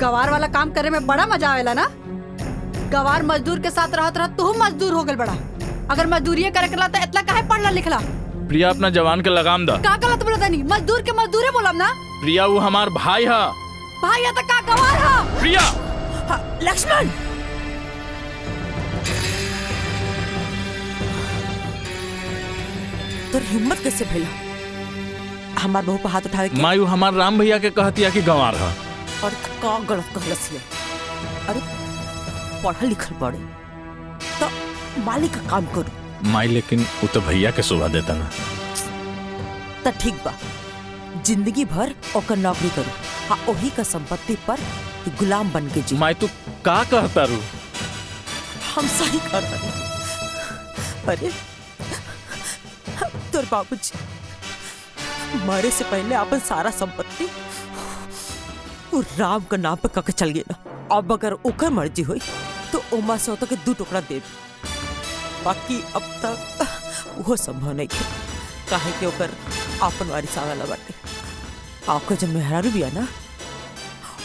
गवार वाला काम करे में बड़ा मजा आवेला ना। गवार मजदूर के साथ रहत रहत तू मजदूर हो गल बड़ा। अगर मजदूरी करे करला तो इतना काहे पढ़ला लिखला। प्रिया अपना जवान के लगाम दा। का गलत बोलता नहीं, मजदूर के मजदूरे बोलब ना। प्रिया वो हमार भाई है। भाई है तो का गवार है। प्रिया लक्ष्मण तो हिम्मत कैसे भइला हमार बहू पर हाथ उठावे के? मायू हमार राम भैया के कहतिया कि गंवार है। और का गलत कहलस है? अरे पढ़ल लिखल पड़े तो मालिक का काम करू। माई लेकिन वो तो भैया के शोभा देता ना। तो ठीक बा, जिंदगी भर ओकर नौकरी करू। हाँ, ओही का संपत्ति पर गुलाम बन के जी। माई तू का कहता रू? हम सही कर रहे। अरे तोर बाबूजी मरे से पहले अपन सारा संपत्ति वो राम का नाम पे कके चल गया। अब अगर ओकर मर्जी हुई तो ओमा से होता के 2 टुकड़ा दे। बाकी अब तक वो संभव नहीं है, काहे कि ओकर अपन वारिस आवेला बाटे। आपका जब मेहरारू भी है ना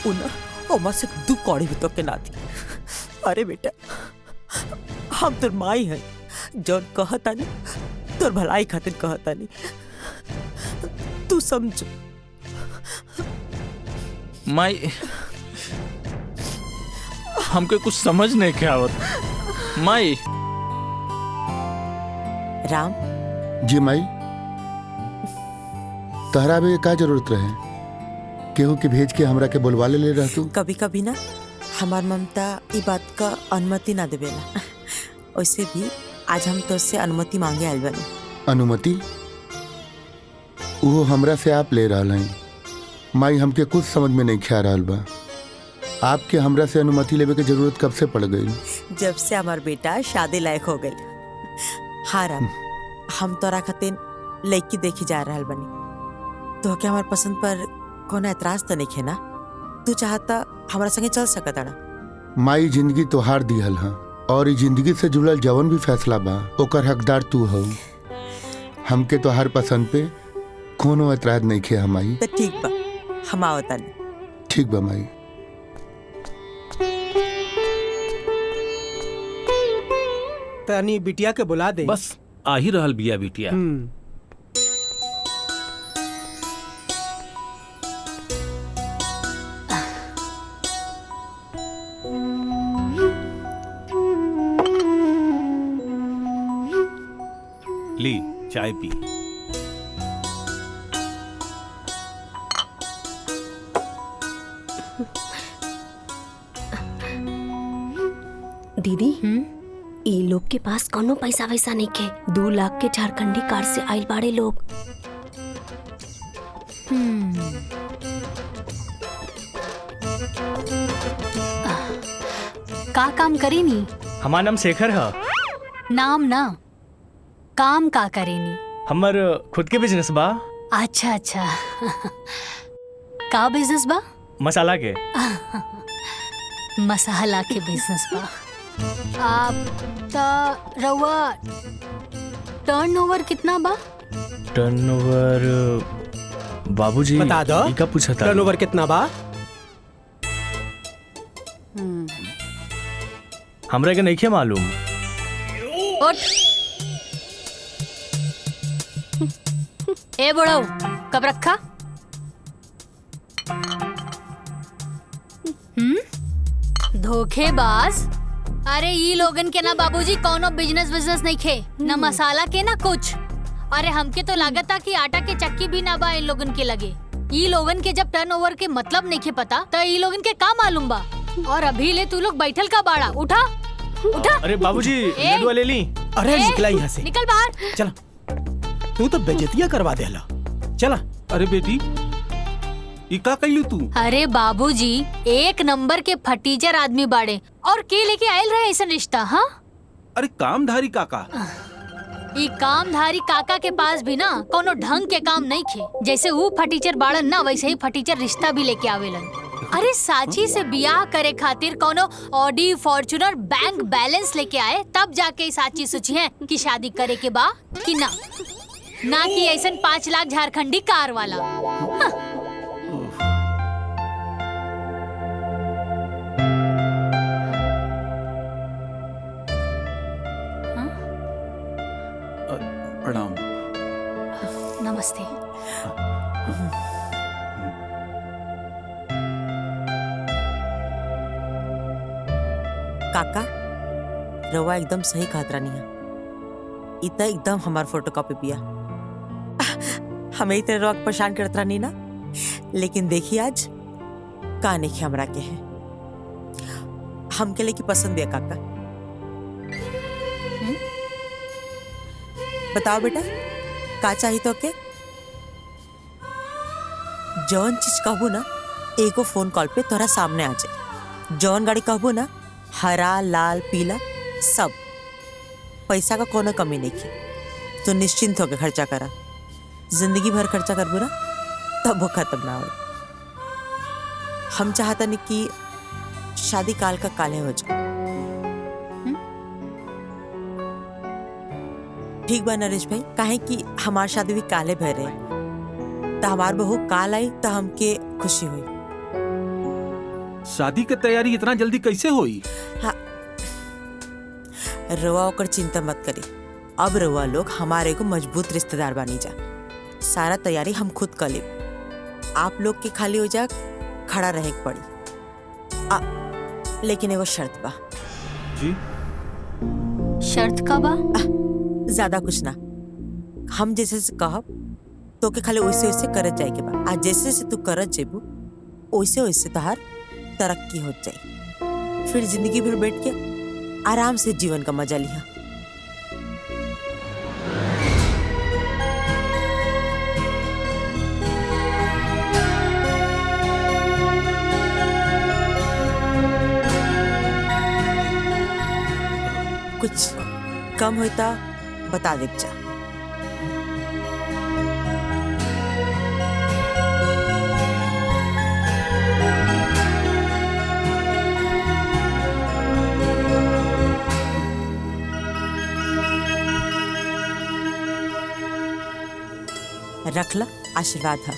उन ओमा से 2 कौड़ी भी तो के ना दी। अरे बेटा हम तोर माई है, जौन कहता नहीं तोर भलाई खातिर कहता नहीं, तू समझ। माई हमके कुछ समझ नहीं के आवत। माई राम जी माई, तहरा भी का जरूरत रहे? केहू के भेज के हमरा के बुलवा ले रह तू? कभी कभी ना हमार ममता ई बात का अनुमति ना देवेला। वैसे भी आज हम तुझसे अनुमति मांगे आइल बानी। अनुमति? वो हमरा से आप ले रहा हैं। माई हमके कुछ समझ में नहीं ख्या रहल बा। आपके हमरा से अनुमति लेवे के जरूरत कब से पड़ गई? जब से हमार बेटा शादी लायक हो गई। हाँ राम, हम तोरा खातिर लड़की देखी जा रहल बनी। तो क्या हमार पसंद पर कोनो एतराज तो नहीं है ना? तू चाहता हमारा संगे चल सकता ना? माई जिंदगी तोहार दिहल है और इस जिंदगी से जुड़ल जवन भी फैसला बा ओकर हकदार तू हो। हमके तोहार पसंद पे कोनो एतराज नहीं खे हमाई। तो ठीक बा, हम आवता नहीं। ठीक बा माई। तनी बिटिया के बुला दे। बस आ ही रहल बिया बिटिया। ली चाय पी। दीदी ई लोग के पास कोनो पैसा वैसा नहीं के। 2 लाख के झारखंडी कार से आइल बाड़े लोग। का काम करी नी? हमार नाम शेखर है। नाम ना, काम का करेनी? हमर खुद के बिजनेस बा। अच्छा अच्छा का बिजनेस बा? मसाला के। मसाला के बिजनेस बा। आप ता रउआ टर्नओवर कितना बा? टर्नओवर बाबूजी बता दो। ई का पूछा था? टर्नओवर कितना बा? हमरा के नहीं मालूम। उठ। ए बुढ़ऊ कब रखा? धोखेबाज। अरे ई लोगन के ना बाबूजी कोनो बिजनेस नहीं खे, ना मसाला के ना कुछ। अरे हमके तो लागता कि आटा के चक्की भी ना बा इन लोगन के लगे। ई लोगन के जब टर्नओवर के मतलब नहीं खे पता तो ई लोगन के का मालूम बा? और अभी ले तू लोग बैठल का बाड़ा? उठा उठा। अरे बाबूजी लड्डू ले ली। अरे निकला यहाँ से। निकल बाहर। चला, तू तो बेइज्जतियां करवा देला। चला। अरे बेटी ई का कइलू तू? अरे बाबूजी एक नंबर के फटीचर आदमी बाड़े और के लेके आयल रहे ऐसा रिश्ता? हाँ अरे कामधारी काका। ई कामधारी काका के पास भी ना कोनो ढंग के काम नहीं खे। जैसे वो फटीचर बाड़न ना वैसे ही फटीचर रिश्ता भी लेके आवेलन। अरे साची से बियाह करे खातिर कोनो ऑडी फॉर्च्यूनर बैंक बैलेंस लेके आए तब जाके साची सोची है कि शादी करे के बा कि ना कि ऐसा 5 लाख झारखंडी कार वाला। हाँ। काका रवा एकदम सही कहत रानी है। इतना एकदम हमार फोटोकॉपी पिया। हमें इतने रवा के परेशान करत रानी ना, लेकिन देखिए आज का नहीं हमरा के है। हमके लेके पसंद है काका। बताओ बेटा का चाहिए तो के? जौन चीज कहबो ना एगो फोन कॉल पे तोरा सामने आ जाए। जौन गाड़ी कहबो ना हरा लाल पीला सब। पैसा का कोनो कमी नहीं की। तो निश्चिंत होके खर्चा करा। जिंदगी भर खर्चा करबो ना तब वो खत्म ना हो। हम चाहता नहीं कि शादी काल का काले हो जाए। ठीक बा नरेश भाई, काहे कि हमार शादी भी काले भर रहे तो हमार बहू काल आई तो हमके खुशी हुई। शादी की तैयारी इतना जल्दी कैसे हुई? हाँ रवा ओकर चिंता मत करी। अब रवा लोग हमारे को मजबूत रिश्तेदार बनी जा। सारा तैयारी हम खुद कर ले। आप लोग के खाली हो जा खड़ा रहे के पड़ी। लेकिन एगो शर्त बा। जी शर्त का बा? ज्यादा कुछ ना। हम जैसे से कहब तो के खाली वैसे वैसे करत जाए के बा। आज जैसे से तू करत जेबू वैसे वैसे तहार तरक्की हो जाए। फिर जिंदगी भर बैठ के आराम से जीवन का मजा लिया। कुछ कम होता बता दे जा। रख ला आशीर्वाद है।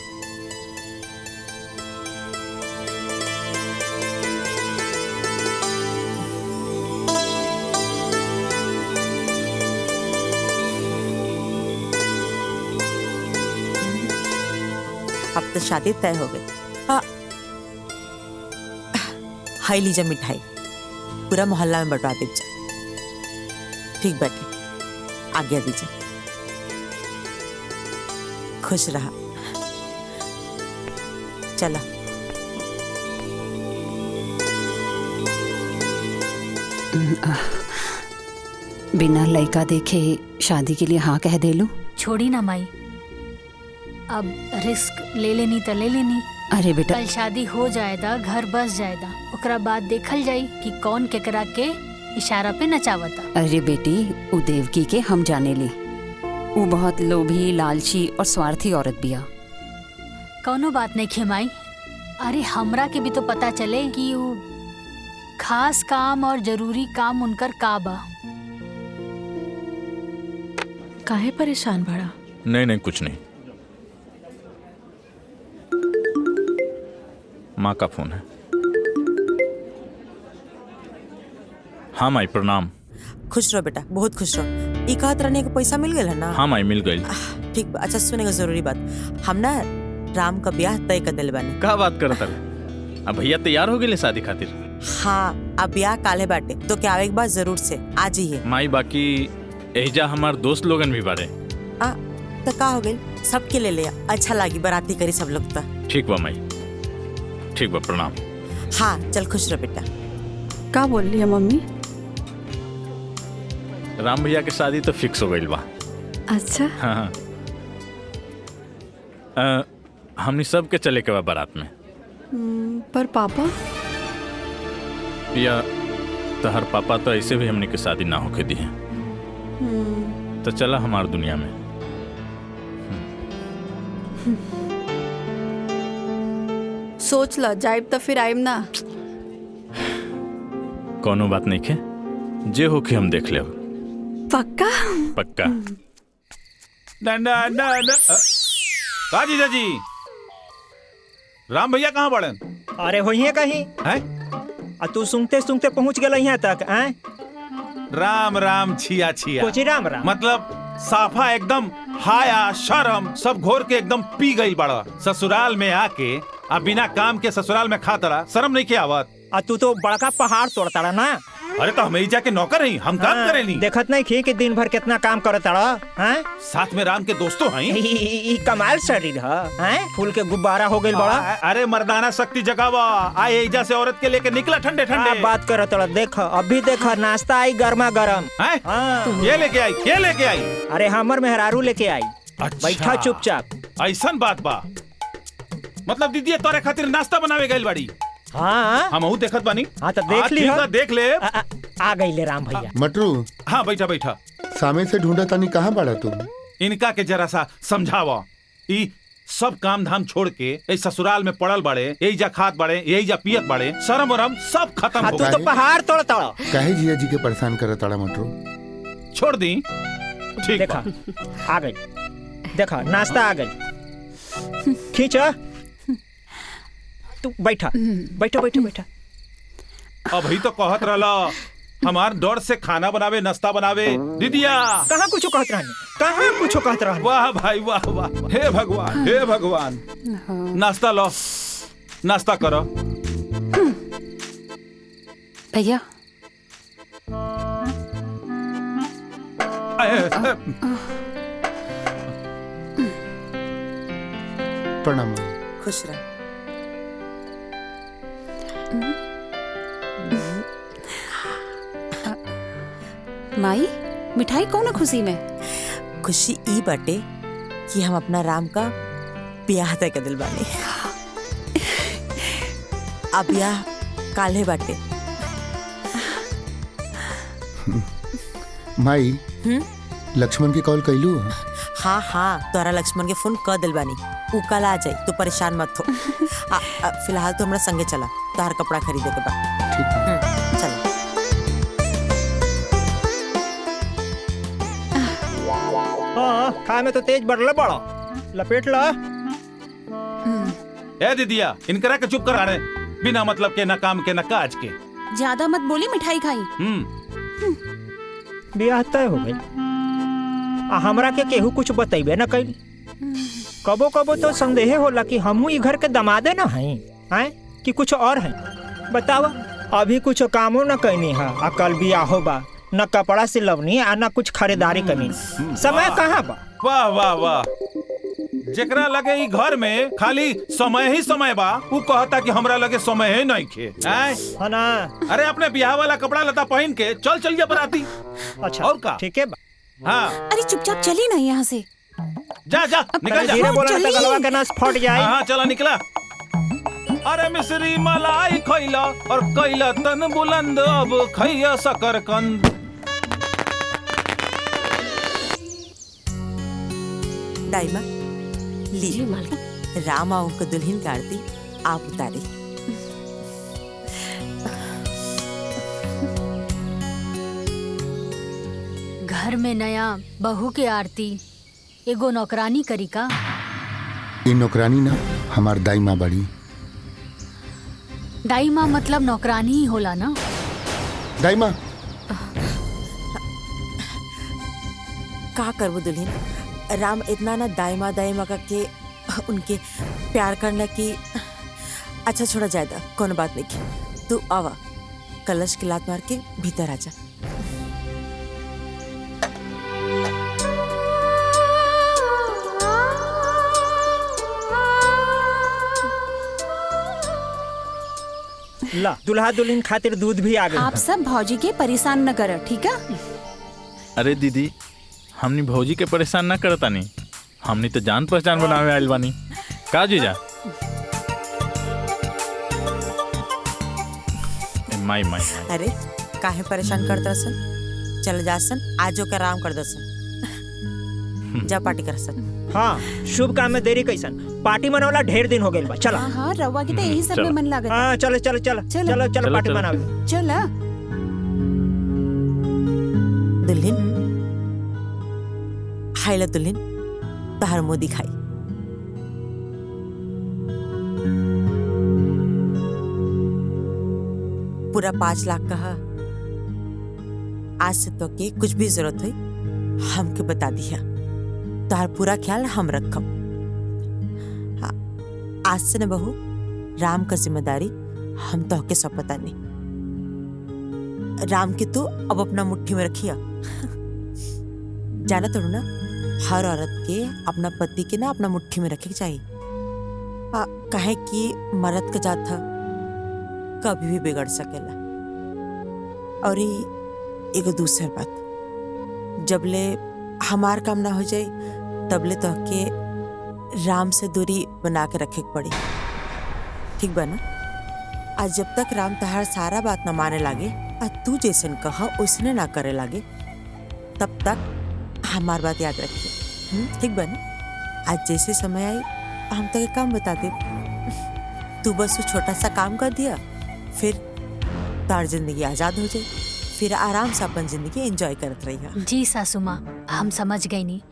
अब तो शादी तय हो गई। हाई लीजा मिठाई पूरा मोहल्ला में बंटवा दीजिए। ठीक बैठे आज्ञा दीजिए। खुश रहा। चला बिना लड़का देखे शादी के लिए हाँ कह दे लू? छोड़ी ना माई, अब रिस्क ले लेनी तो ले लेनी। अरे बेटा कल शादी हो जाएगा, घर बस जाएगा, ओकरा बाद देखल जाई कि कौन केकरा के इशारा पे नचावता। अरे बेटी उ देवकी के हम जाने ली। वो बहुत लोभी लालची और स्वार्थी औरत बिया। कौनो बात नहीं खेमाई। अरे हमरा के भी तो पता चले कि वो खास काम और जरूरी काम उनकर का बा। काहे परेशान बड़ा? नहीं कुछ नहीं। माँ का फोन है। हाँ माई प्रणाम। खुश रहो बेटा, बहुत खुश रहो। ई कहत रहने के पैसा मिल गया ना? हाँ माई मिल गई। ठीक बा। अच्छा सुने का जरूरी बात, हम ना राम का ब्याह तय कर दिल बानी। का बात करत है? अब भैया तैयार हो गए शादी खातिर? हाँ अब ब्याह काले बाटे तो क्या आवे के बाद जरूर से आज ही है। माई बाकी एजा हमार दोस्त लोगन भी बारे। तो का हो गई, सबके ले लिया। अच्छा लागी बाराती करी सब लोग तो। ठीक बा माई, ठीक बा प्रणाम। हाँ चल खुश रहो बेटा। का बोल रही है मम्मी? राम भैया की शादी तो फिक्स हो गई बा। अच्छा हाँ हमनी सब के चले के बा बारात में। पर पापा? या तहर पापा तो ऐसे भी हमनी की शादी ना होके दी है। तो चला हमार दुनिया में। सोच ल जाइब तो फिर आइब ना। कोनो बात नहीं खे, जे होके हम देख ले। पक्का? पक्का। का जीजा जी, राम भैया कहाँ बड़न? अरे होइए कहीं हैं? तू सुनते सुनते पहुंच गया यहाँ तक। राम राम छिया छिया। कोची राम राम मतलब साफा एकदम हाया शर्म सब घोर के एकदम पी गई बड़ा। ससुराल में आके अब बिना काम के ससुराल में खाता रहा, शर्म नहीं के आवत? तू तो बड़का पहाड़ तोड़ता रहा ना। अरे तो हमें जाके नौकर हैं, हम काम करेनी। देखत नहीं खी कि दिन भर कितना काम करत हैं? साथ में राम के दोस्तों हैं। ई कमाल शरीर हैं? फूल के गुब्बारा हो गइल बड़ा। अरे मर्दाना शक्ति जगावा, आए एजा से औरत के लेके निकला ठंडे ठंडे। बात करत तड़ा, देख अभी देख नाश्ता आई गर्मा गरम। ये लेके आई, ये लेके आई। अरे हमर मेहरारू लेके आई। बैठा चुपचाप। ऐसन बात बा, मतलब दीदी तोरे खातिर नाश्ता बनावे गइल बाड़ी। हाँ हम देखत बानी। हाँ तो देख ली, देख ले। आ गई ले राम भैया। मटरू, हाँ बैठा बैठा। सामे से ढूंढा तानी, कहाँ बाड़ा तू? इनका के जरा सा समझावा। ई सब काम धाम छोड़ के ए ससुराल में पड़ल बाड़े, यही जा खात बाड़े, यही जा पियत बाड़े, शर्म वरम सब खत्म हो गए। तू तो पहाड़ तोड़ तड़ा। काहे जिया जी के परेशान करत ताड़ा मटरू? छोड़ दी। ठीक देखा आ गई, देखा नाश्ता आ गई। खींचा तू, बैठा बैठा बैठा बैठा। अभी तो कहत रहला हमार डर से खाना बनावे, नाश्ता बनावे। दीदिया कहाँ कुछ कहत रहनी, कहाँ कुछ कहत रहनी। वाह भाई वाह वाह, हे भगवान हे भगवान। नाश्ता लो, नाश्ता करो। भैया प्रणाम। खुश रह। माई, मिठाई कौन खुशी में? खुशी ई बाटे कि हम अपना राम का ब्याह तय कर दिल बानी। अब ब्याह काल्हे बाटे। माई, लक्ष्मण की कॉल कैलू? हाँ हाँ, तोरा लक्ष्मण के फोन कर दिल बानी। ऊ कल आ जाई, तो परेशान मत हो। फिलहाल तो हमरा संगे चला, तोहर कपड़ा खरीदे के बाद। चला। हाँ, खाए में तो तेज बढ़ले बड़ा, लपेट ला। ए दीदिया, इनकरा के चुप करा रहे, बिना मतलब के, न काम के, न काज के। ज्यादा मत बोली, मिठाई खाई। ब्याह तय हो गई, हमरा के केहू कुछ बतैबे न कैल। कबो कबो तो संदेह होला कि हमहू ई घर के दमादे न हई, कि कुछ और है। बतावा, अभी कुछ कामो न कैनी है, आ कल बियाहो बा, न कपड़ा सिलवनी आ न कुछ खरीदारी करनी। समय कहाँ बा? वाह वाह वाह। जेकरा लगे ई घर में खाली समय ही समय बा, वो कहता कि हमरा लगे समय ही नहीं खे। है ना? अरे अपने ब्याह वाला कपड़ा लता पहन के चल चलिए बराती। अच्छा और का? ठीक है बा। हाँ अरे चुपचाप चली ना यहाँ से। जा जा निकल जा। धीरे बोला तो गलवा के नस फट जाए। हाँ चला निकला। अरे मिश्री मलाई खैला और कैला तन बुलंद, अब खैया शकरकंद। दाइमा ली, राम आओ को दुल्हन की आरती आप उतारे। घर में नया बहू के आरती एगो नौकरानी करी का? इन नौकरानी ना, हमार दाई माँ बड़ी। दाई माँ मतलब नौकरानी ही होला ना? दाई माँ का करबो दुल्हन, राम इतना ना दाइमा दाइमा के उनके प्यार करने की। अच्छा छोड़ा जायदा, कोनो बात नहीं। तू आवा, कलश की लात मार के भीतर आजा। ला, दुल्हा दुल्हन खातिर दूध भी आ गया। आप सब भौजी के परेशान न करो, ठीक है? अरे दीदी, हमनी भौजी के परेशान न करता नहीं, हमनी तो जान पहचान बनावे आइल बानी। का जीजा? माई माई। अरे काहे परेशान करता सन? चल जा सन, आजो का आराम कर दसन। जा पार्टी कर सन। हाँ, शुभ काम में देरी कैसन, पार्टी मनौला ढेर दिन हो गए बा। चला। हाँ, रवा की तो यही सब में मन लागत। हाँ चलो चलो चलो चलो चलो पार्टी मनावे। चला। दुल्हन हाइला, दुल्हन तहार मुंह दिखाई। पूरा 5 लाख कहा। आज से तो के कुछ भी जरूरत हुई हमके बता दिया, तहार पूरा ख्याल हम रखम। आज से न बहू, राम का जिम्मेदारी हम तो के सब पता नहीं। राम के तो अब अपना मुट्ठी में रखिया। जाना तो ना, हर औरत के अपना पति के ना अपना मुट्ठी में रखे के चाहिए। कहे कि मर्द का जात था कभी भी बिगड़ सकेला। और एगो दूसर बात, जबले हमार काम ना हो जाए तबले तो के राम से दूरी बना के रखे के पड़ी, ठीक बा ना? आज जब तक राम तहार सारा बात न माने लागे और तू जैसन कहा उसने ना करे लागे, तब तक हमार बात याद रखिए, ठीक बा ना? आज जैसे समय आई हम तक एक काम बता दे, तू बस वो छोटा सा काम कर दिया, फिर तार जिंदगी आजाद हो जाए, फिर आराम से अपन जिंदगी एंजॉय करत रही। जी सासू माँ, हम समझ गई नी।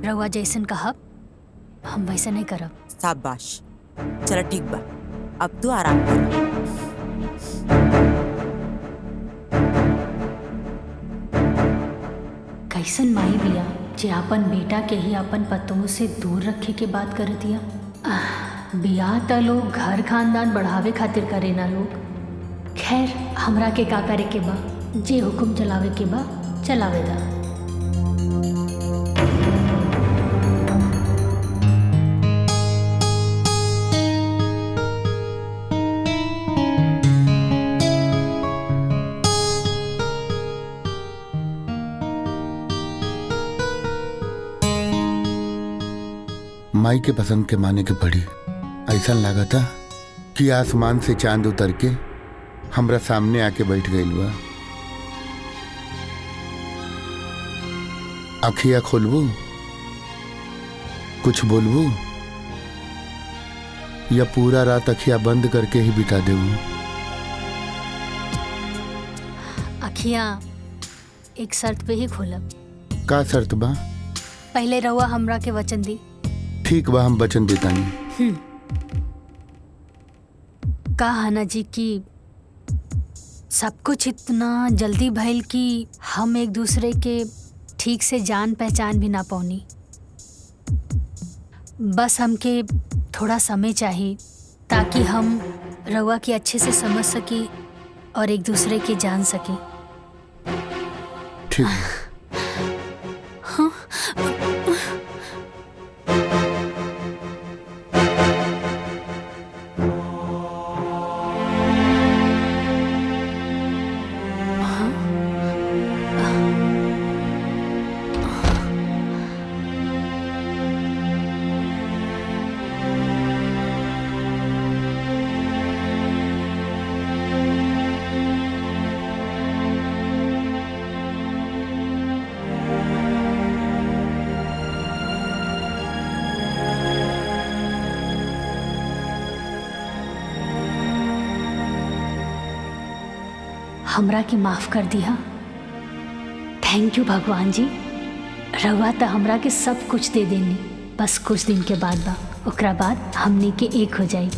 रउआ जैसन कहब हम वैसे नहीं करब। शाबाश, चलो ठीक बा, अब तू आराम कर। कैसन माई बिया जे अपन बेटा के ही अपन पतों से दूर रखे के बात कर दिया। बिया त लोग घर खानदान बढ़ावे खातिर करे ना लोग। खैर हमरा के का करे के बा, जे हुक्म चलावे के बा चलावे दा। माई के पसंद के माने के पड़ी। ऐसा लगा था कि आसमान से चांद उतर के हमरा सामने आके बैठ गइल बा। अखिया खोलबू, कुछ बोलबू, या पूरा रात अखिया बंद करके ही बिता देबू? अखियाँ एक शर्त पे ही खोलब। का शर्त बा? पहले रउआ हमरा के वचन दी। ठीक बा, हम वचन देतानी। कहा ना जी कि सब कुछ इतना जल्दी भइल कि हम एक दूसरे के ठीक से जान पहचान भी ना पाऊनी। बस हमके थोड़ा समय चाहिए ताकि हम रउआ की अच्छे से समझ सकी और एक दूसरे की जान सकी। ठीक। हाँ? हमरा के माफ कर दिया। थैंक यू भगवान जी। रउआ त हमरा के सब कुछ दे देनी, बस कुछ दिन के बाद बा, ओकरा बाद हमनी के एक हो जाई।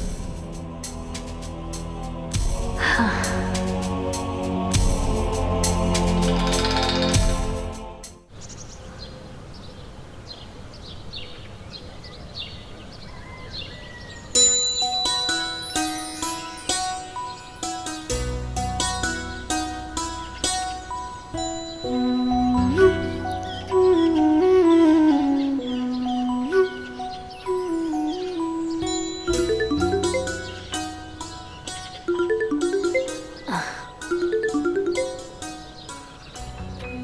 हाँ।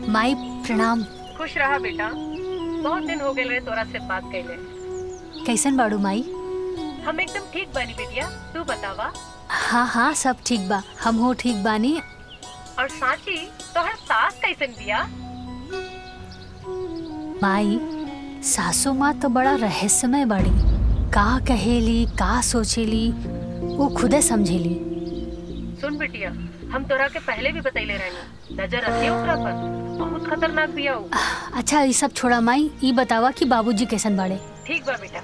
माई प्रणाम। खुश रहा बेटा, बहुत दिन हो गए तोरा से बात कैले। कैसन बाड़ू माई? हम एकदम ठीक बानी बेटिया, तू बतावा। हाँ हाँ सब ठीक बा, हम हो ठीक बानी। और साची तोहर सास कैसन बिया? माई सासू माँ तो बड़ा रहस्यमय बाड़ी, का कहेली का सोचेली वो खुदे समझेली। सुन बेटिया, हम तोरा के पहले भी बतैले रहनी, नजर रखिए ओकरा पर, बहुत खतरनाक बिया उ। अच्छा ये सब छोड़ा माई, ये बतावा कि बाबूजी कैसन बाड़े? ठीक बा बेटा।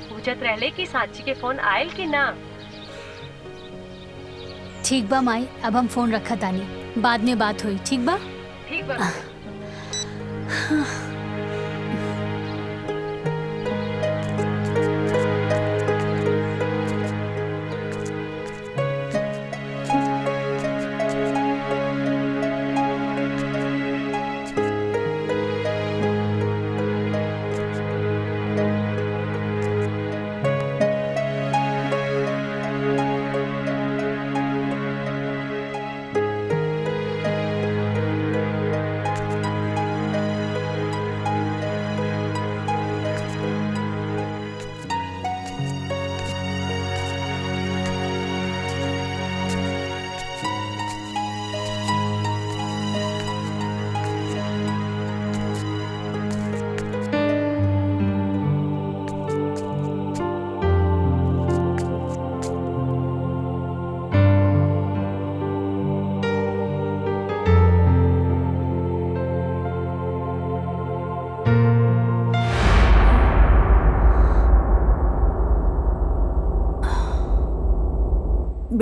पूछत रहले कि साची के फोन आयल कि ना? ठीक बा माई, अब हम फोन रखा तानी, बाद में बात हुई। ठीक बा? ठीक बा।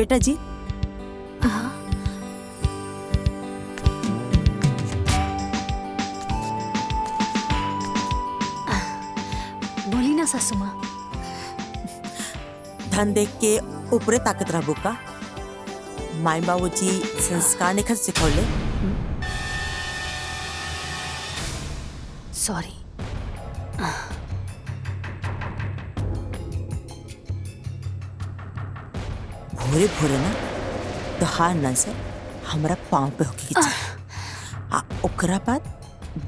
बेटा जी बोली ना सासू माँ। धन देख के ऊपरे ताकत रहबो का? माई बाबूजी संस्कार निखत सिखौले। सॉरी। भोरे भोरे ना तो हार नजर हमारा पाँव पे होके के चाहिए। आ ओकरा बाद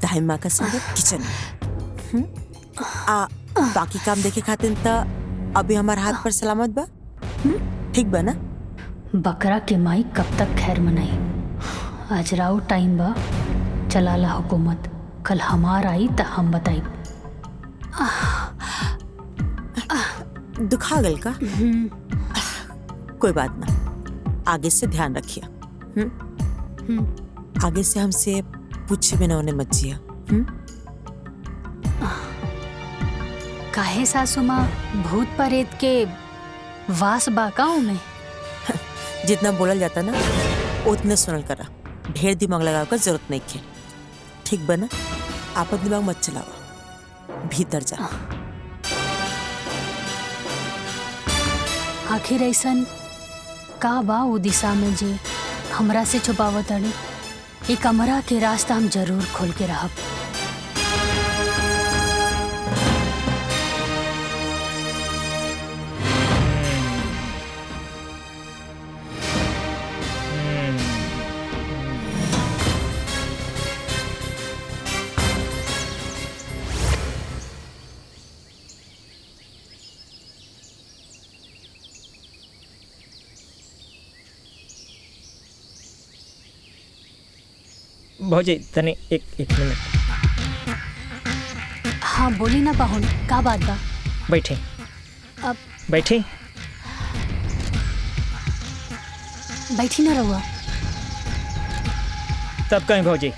दाई माँ का संग किचन में। आ बाकी काम देखे खातिर त अभी हमार हाथ पर सलामत बा। ठीक बा ना? बकरा के माई कब तक खैर मनाई। आज राउ टाइम बा, चलाला हुकूमत। कल हमार आई त हम बताई। दुखा गल का? कोई बात ना, आगे से ध्यान रखिए। आगे से हमसे पूछे बिना उन्हें मत जिया। काहे सासू माँ, भूत प्रेत के वास बाकाओं में? जितना बोला जाता ना उतने सुनल करा। ढेर दिमाग लगावे का जरूरत नहीं है। ठीक बना? आपन दिमाग मत चलावा, भीतर जा। आखिर ऐसन का बा वो दिशा में जे हमरा से छुपावत अड़ी? एक कमरा के रास्ता हम जरूर खोल के रहब। भौजी तने एक मिनट। हाँ बोली ना पाहुन, का बात बा? बैठे। अब बैठे। बैठी ना रहुआ। तब कहीं भौजी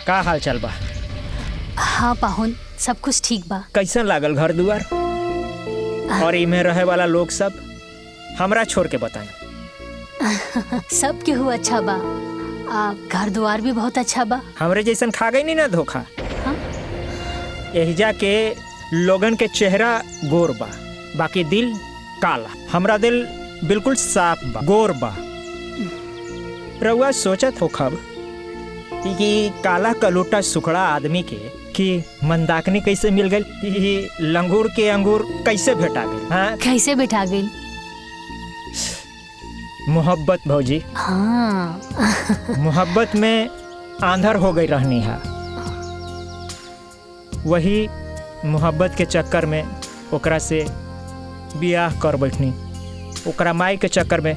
का हाल चाल बा? हाँ पाहुन, सब कुछ ठीक बा। कैसन लागल घर दुआर और इमे रहे वाला लोग सब? हमरा छोड़ के बताएं। सब केहू अच्छा बा। घर द्वार भी बहुत अच्छा बा। हमरे जैसन खा गई नहीं ना धोखा। एहिजा के लोगन के चेहरा गोर बा, बाकी दिल काला। हमरा दिल बिल्कुल साफ बा, गोर बा। रउआ सोचत हो खब कि काला कलूटा सुखड़ा आदमी के कि मंदाकिनी कैसे मिल गई? लंगूर के अंगूर कैसे भेटा गई? हाँ कैसे बैठा गई? मोहब्बत भौजी। हाँ मोहब्बत में आंधर हो गई रहनी है। वही मोहब्बत के चक्कर में ओकरा से बियाह कर बैठनी। ओकरा माई के चक्कर में,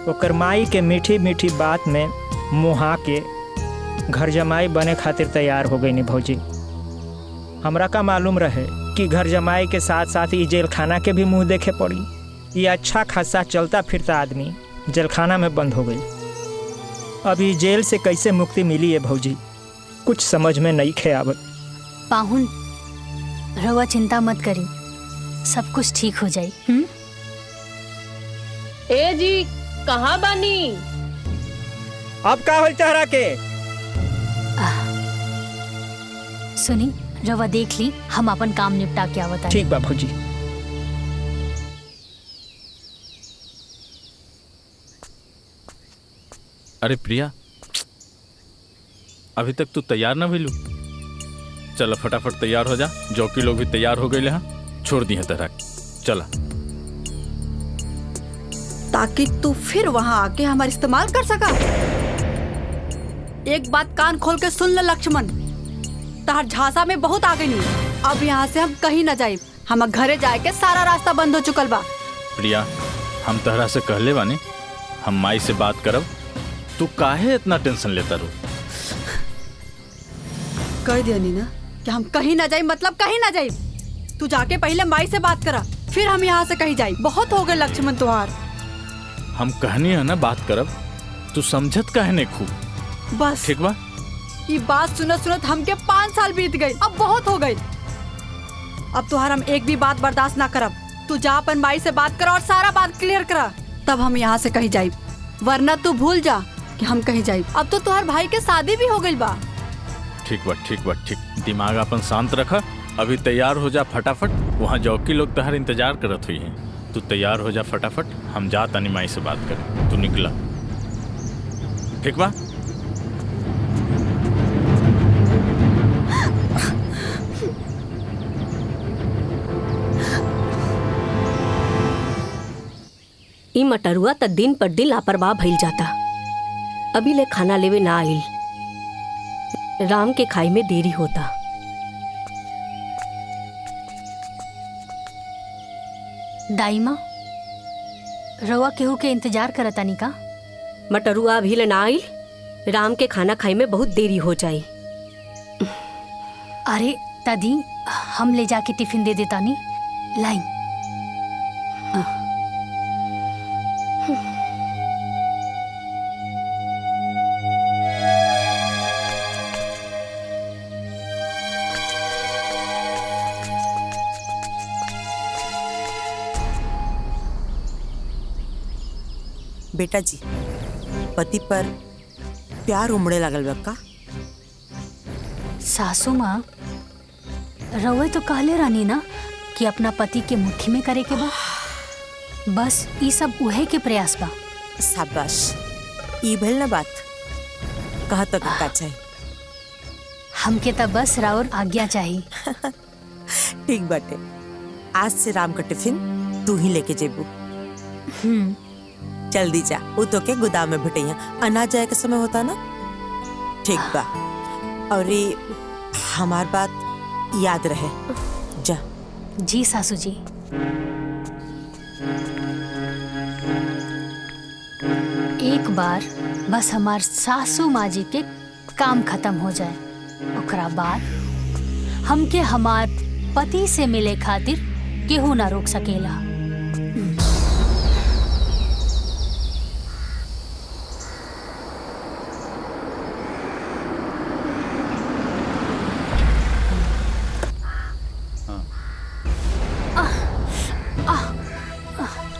ओकर माई के मीठी मीठी बात में मुहा के घर जमाई बने खातिर तैयार हो गई नी भौजी। हमरा का मालूम रहे कि घर जमाई के साथ साथ ये जेल खाना के भी मुंह देखे पड़ी। ये अच्छा खासा चलता फिरता आदमी जेल खाना में बंद हो गई। अभी जेल से कैसे मुक्ति मिली है भौजी, कुछ समझ में नहीं खे आवत। पाहुन रहुआ चिंता मत करी, सब कुछ ठीक हो जाई। ए जी कहाँ बानी? अब का होल तहरा के? सुनी, रवा देख ली, हम अपन काम निपटा के आवत। ठीक बा भौजी। अरे प्रिया, अभी तक तू तैयार ना भइलू? चल फटाफट तैयार हो जा। जौकी लोग भी तैयार हो गए हैं, छोड़ दी है तरह। चला, ताकि तू फिर वहां आके हमारा इस्तेमाल कर सका। एक बात कान खोल के सुन ले लक्ष्मण, तार झांसा में बहुत आ गई नहीं। अब यहाँ से हम कहीं न जाए। हम घरे जाए के सारा रास्ता बंद हो चुकल बा। प्रिया, हम तहरा से कहले बानी हम माई से बात करब। तू काहे इतना टेंशन लेता रू? कह दिया नी ना कि हम कहीं ना जाए, मतलब कहीं ना जाए। तू जाके पहले माई से बात करा, फिर हम यहाँ से कहीं जाए। बहुत हो गए लक्ष्मण तुहार। हम कहनी है ना बात करब, तू समझत काहे नहीं खूब? बस ठीक बा। ये बात सुनत सुनत हमके 5 साल बीत गए। अब बहुत हो गई। अब तुहार हम एक भी बात बर्दाश्त ना करब। तू जा अपन माई से बात करा और सारा बात क्लियर करा। तब हम यहाँ से कहीं जाइब, वरना तू भूल जा कि हम कहीं जाइब। अब तो तुम्हार भाई के शादी भी हो गई बा। ठीक बा ठीक बा ठीक, दिमाग अपन शांत रखा। अभी तैयार हो जा फटाफट, वहाँ जौकी लोग तहर इंतजार करत हुई हैं। तू तैयार हो जा फटाफट, हम जा तनी माई से बात करें। तू निकला, ठीक बा? ई मटरुआ त दिन पर दिन लापरवाह भइल जाता। अभी ले खाना लेवे ना आइल। राम के खाई में देरी होता। दाईमा, रवा केहू के इंतजार करतानी का? मटरुआ अभी ले ना आइल। राम के खाना खाई में बहुत देरी हो जाई। अरे दादी, हम ले जाके टिफिन दे देतानी। लाई। बेटा जी, पति पर प्यार उमड़े लागल बा का? सासू माँ, रवे तो कहले रानी ना कि अपना पति के मुट्ठी में करे के बा। बस ये सब उहे के प्रयास बा। शाबाश, ई भइल ना बात। कहा तक का चाहिए? हमके तो बस राउर आज्ञा चाहिए। ठीक बाटे, आज से राम का टिफिन तू ही लेके जेबू। जल्दी जा, वो तो के गोदाम में भेटैया। अनाज जाए के समय होता ना। ठीक बा, और ये हमार बात याद रहे। जा। जी सासू जी। एक बार बस हमार सासू माँ जी के काम खत्म हो जाए, ओकरा बाद हमके हमार पति से मिले खातिर केहू ना रोक सकेला।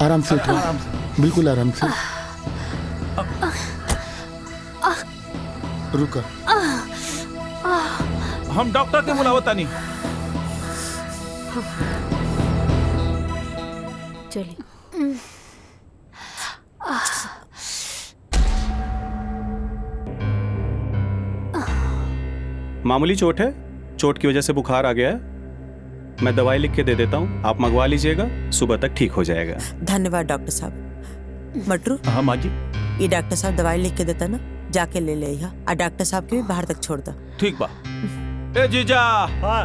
आराम से उठो, बिल्कुल आराम से। रुका, हम डॉक्टर के बुलावतानी। चलिए। मामूली चोट है, चोट की वजह से बुखार आ गया है। मैं दवाई लिख के दे देता हूँ, आप मंगवा लीजिएगा, सुबह तक ठीक हो जाएगा। धन्यवाद डॉक्टर साहब। मटरू, हाँ माँ जी। ये डॉक्टर साहब दवाई लिख के देता ना, जाके ले ले यहाँ। और डॉक्टर साहब के भी बाहर तक छोड़ दा। ठीक बा। ए जीजा,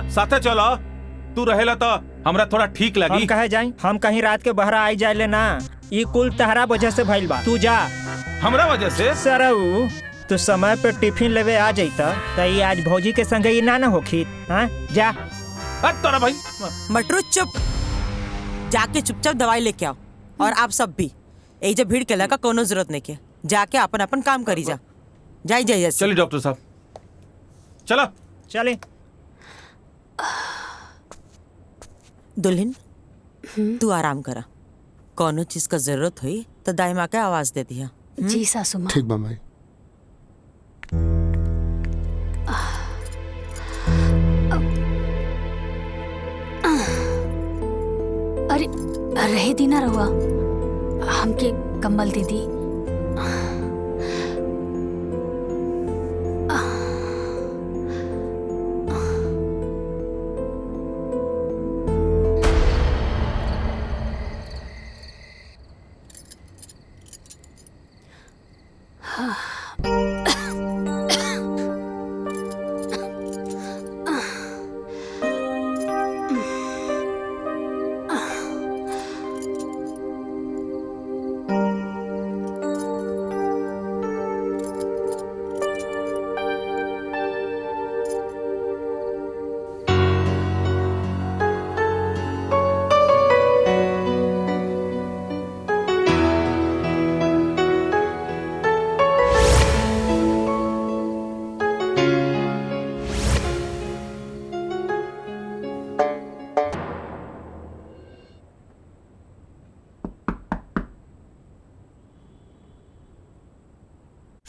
साथे चलो। तू रहेला तो हमरा थोड़ा ठीक लगी। हम कहे जाई, हम कहीं रात के बहरा आई जाए लेना। ये कुल तहरा वजह से भइल बा। तू जा। हमरा वजह से? सरऊ, तू समय पे टिफिन लेवे आ जाता तो ये आज भौजी के संगे ये ना होखी। हाँ जा। तोरा भाई। मटरू चुप, जाके चुपचाप दवाई लेके आओ। और आप सब भी यही जब भीड़ के लगा कोनो जरूरत नहीं के, जाके अपन अपन काम करी जा। जाई जाइए। चलिए डॉक्टर साहब, चलो चले। दुल्हन, तू आराम करा। कोनो चीज का जरूरत हुई तो दाई माँ के आवाज दे दिया। जी सासू माँ। ठीक बा माई। अरे रहे दी ना रहुआ, हमके कम्बल दे दी।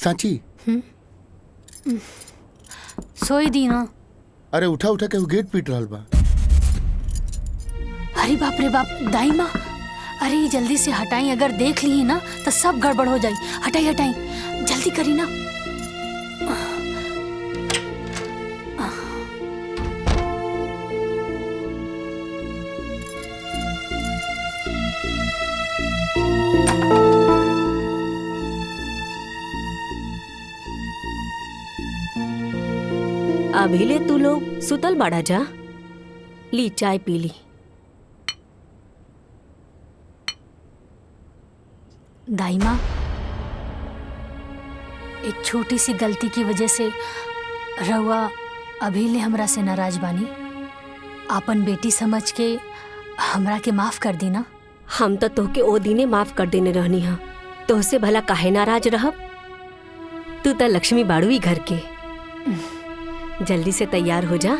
सांची। सोई दी ना। अरे उठा उठा के गेट पीट रहल बा। अरे बाप रे बाप, दाई माँ, अरे ये जल्दी से हटाई, अगर देख ली ना तो सब गड़बड़ हो जाई। हटाई हटाई, जल्दी करी ना। अभी ले तू लोग सुतल बाड़ा जा, ली चाय पी ली। दाई माँ, एक छोटी सी गलती की वजह से रउआ अभी ले हमरा से नाराज बानी। आपन बेटी समझ के हमरा के माफ कर दी ना। हम तो तोहके ओ दिने माफ कर देने रहनी हा, तोहसे भला काहे नाराज रहब। तू तो लक्ष्मी बाड़ुई घर के। जल्दी से तैयार हो जा,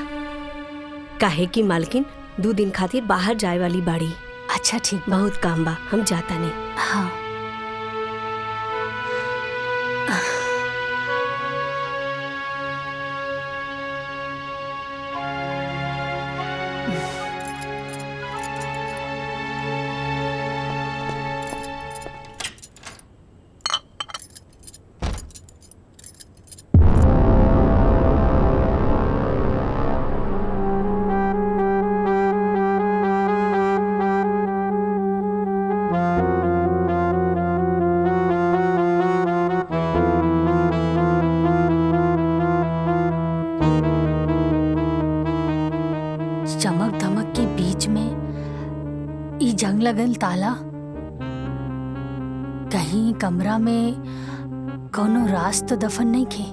काहे की मालकिन 2 दिन खातिर बाहर जाए वाली बाड़ी। अच्छा ठीक, बहुत काम बा, हम जाता नहीं। हाँ। चमक धमक के बीच में ई जंग लगल ताला, कहीं कमरा में कोनो राज तो दफन नहीं खे।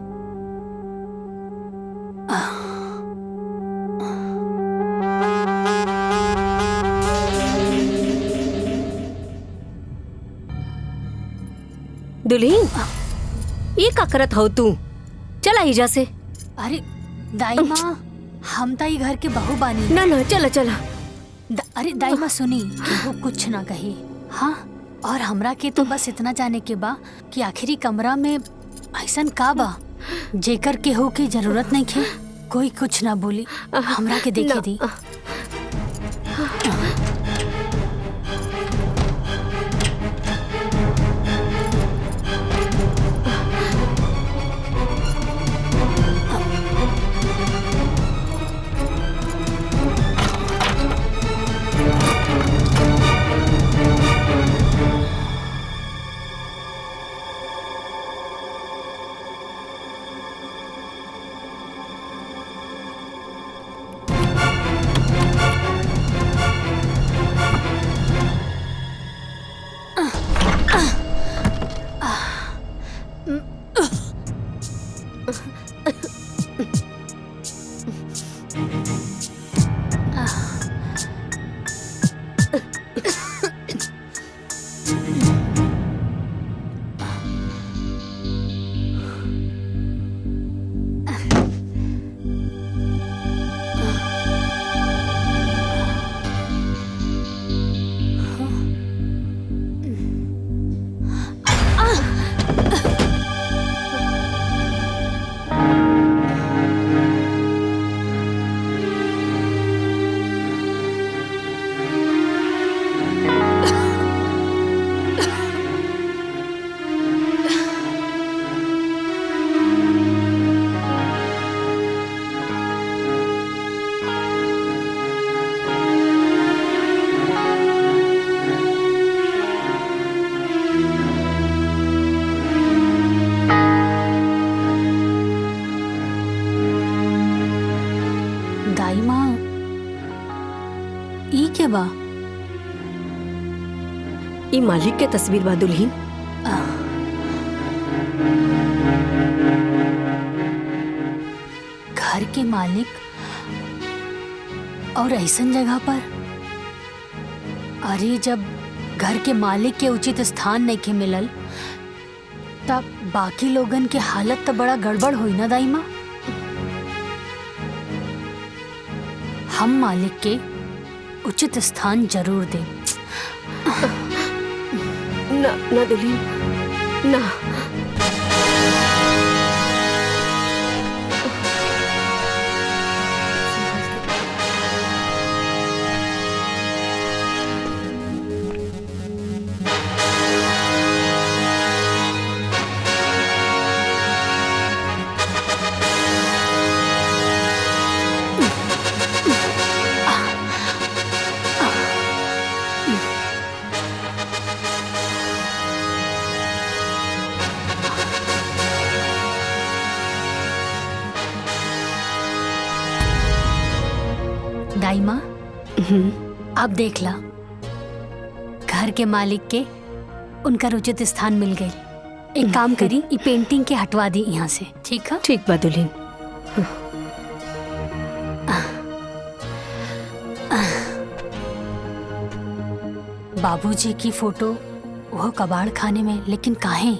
दुल्हीन, ये का करत हो तू? चला हिजा से। अरे दाई माँ, हम तो ये घर के बहू बानी। ना ना, चला चला। अरे दाई माँ सुनी, वो कुछ ना कही। हाँ, और हमरा के तो बस इतना जाने के बा कि आखिरी कमरा में ऐसन का बा जेकर के हो के जरूरत नहीं खे। कोई कुछ ना बोली, हमरा के देखे दी। दाई माँ, ई के बा? ई मालिक के तस्वीर बा दुल्हीन। घर के मालिक और ऐसन जगह पर? अरे जब घर के मालिक के उचित स्थान नहीं के मिलल, तब बाकी लोगन के हालत तो बड़ा गड़बड़ हुई ना दाई माँ। हम मालिक के उचित स्थान जरूर दें। ना ना दुल्हीन, ना। दाई माँ अब देख ला, घर के मालिक के उनका उचित स्थान मिल गई। एक काम करी, ई पेंटिंग के हटवा दी यहाँ से, ठीक है? ठीक बा दुल्हन। बाबूजी की फोटो वो कबाड़ खाने में, लेकिन काहे?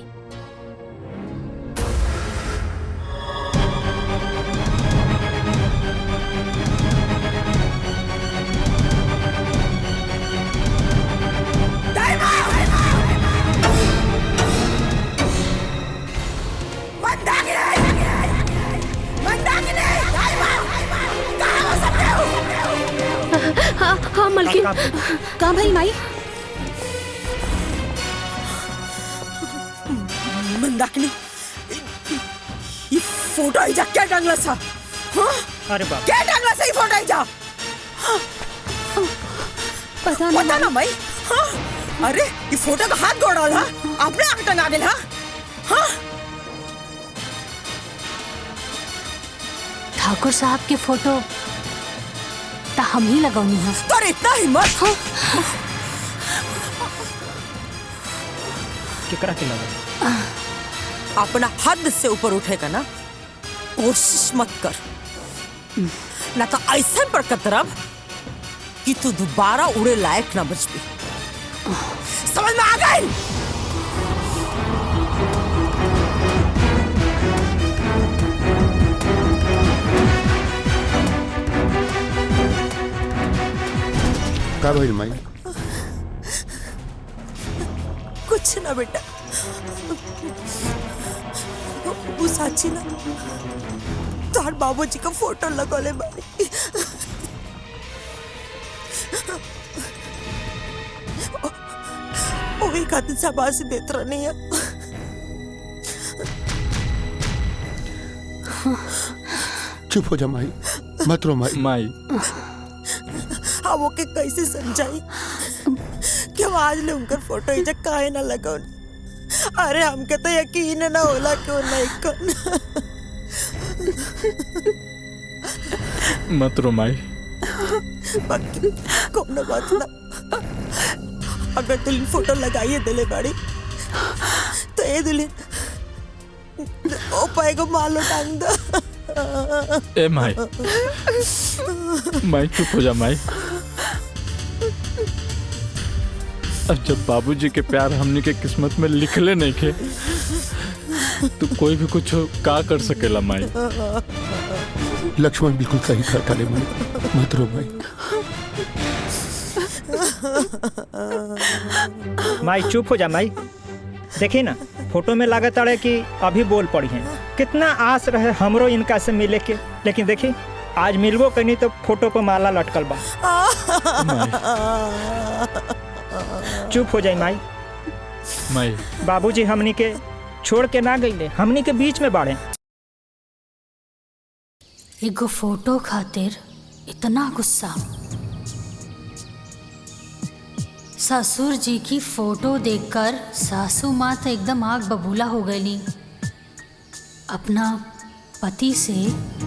हाँ मलकिन, कहाँ भाई माई? मंदाकिनी, ये फोटो आई जा क्या डांगला सा? हाँ? अरे बाप, क्या डांगला सा ये फोटो आई जा? पता ना भाई। हाँ? अरे ये फोटो का हाथ गोड़ डाला, आपने आग टंगा दिला? हाँ? ठाकुर साहब के फोटो ता हम ही लगौनी है। तो इतना हिम्मत? हाँ? केकरा के लगा? अपना हद से ऊपर उठेगा ना, कोशिश मत कर, ना तो ऐसा पर कतरब कि तू दोबारा उड़े लायक ना बच भी। समझ में आ गई? का भइल माई? कुछ ना बेटा, वो साची ना तार बाबूजी का फोटो लगोले बारी। वही खातिर शाबाशी देत रहनी है। चुप हो जा माई, मत रो माई। माई हम ओके कैसे समझाई कि आज ले उनकर फोटो इजा काहे ना लगौन? अरे हमके तो यकीन ना होला कि वो नहीं कौन। मत रो माई। बाकी कोनो बात ना, अगर तुम फोटो लगाइए दिले बाड़ी तो ये दिले ओ पाएगो मालो टांग दो। ए माई, माई चुप हो जा माई। अब जब बाबूजी के प्यार हमनी के किस्मत में लिखले नहीं खे, तो कोई भी कुछ का कर सकेला माई। लक्ष्मण बिल्कुल सही कहा था माई, मत रो माई। माई चुप हो जा माई। देखी ना, फोटो में लागत अड़े कि अभी बोल पड़ी हैं। कितना आस रहे हमरो इनका से मिले के, लेकिन देखी आज मिलबो कहीं तो फोटो पर माला लटकल बा। चुप हो जाए माई। माई बाबूजी हमनी के छोड़ के ना गईले, हमनी के बीच में बाड़े। एगो फोटो खातिर इतना गुस्सा। ससुर जी की फोटो देखकर सासू माँ तो एकदम आग बबूला हो गई। अपना पति से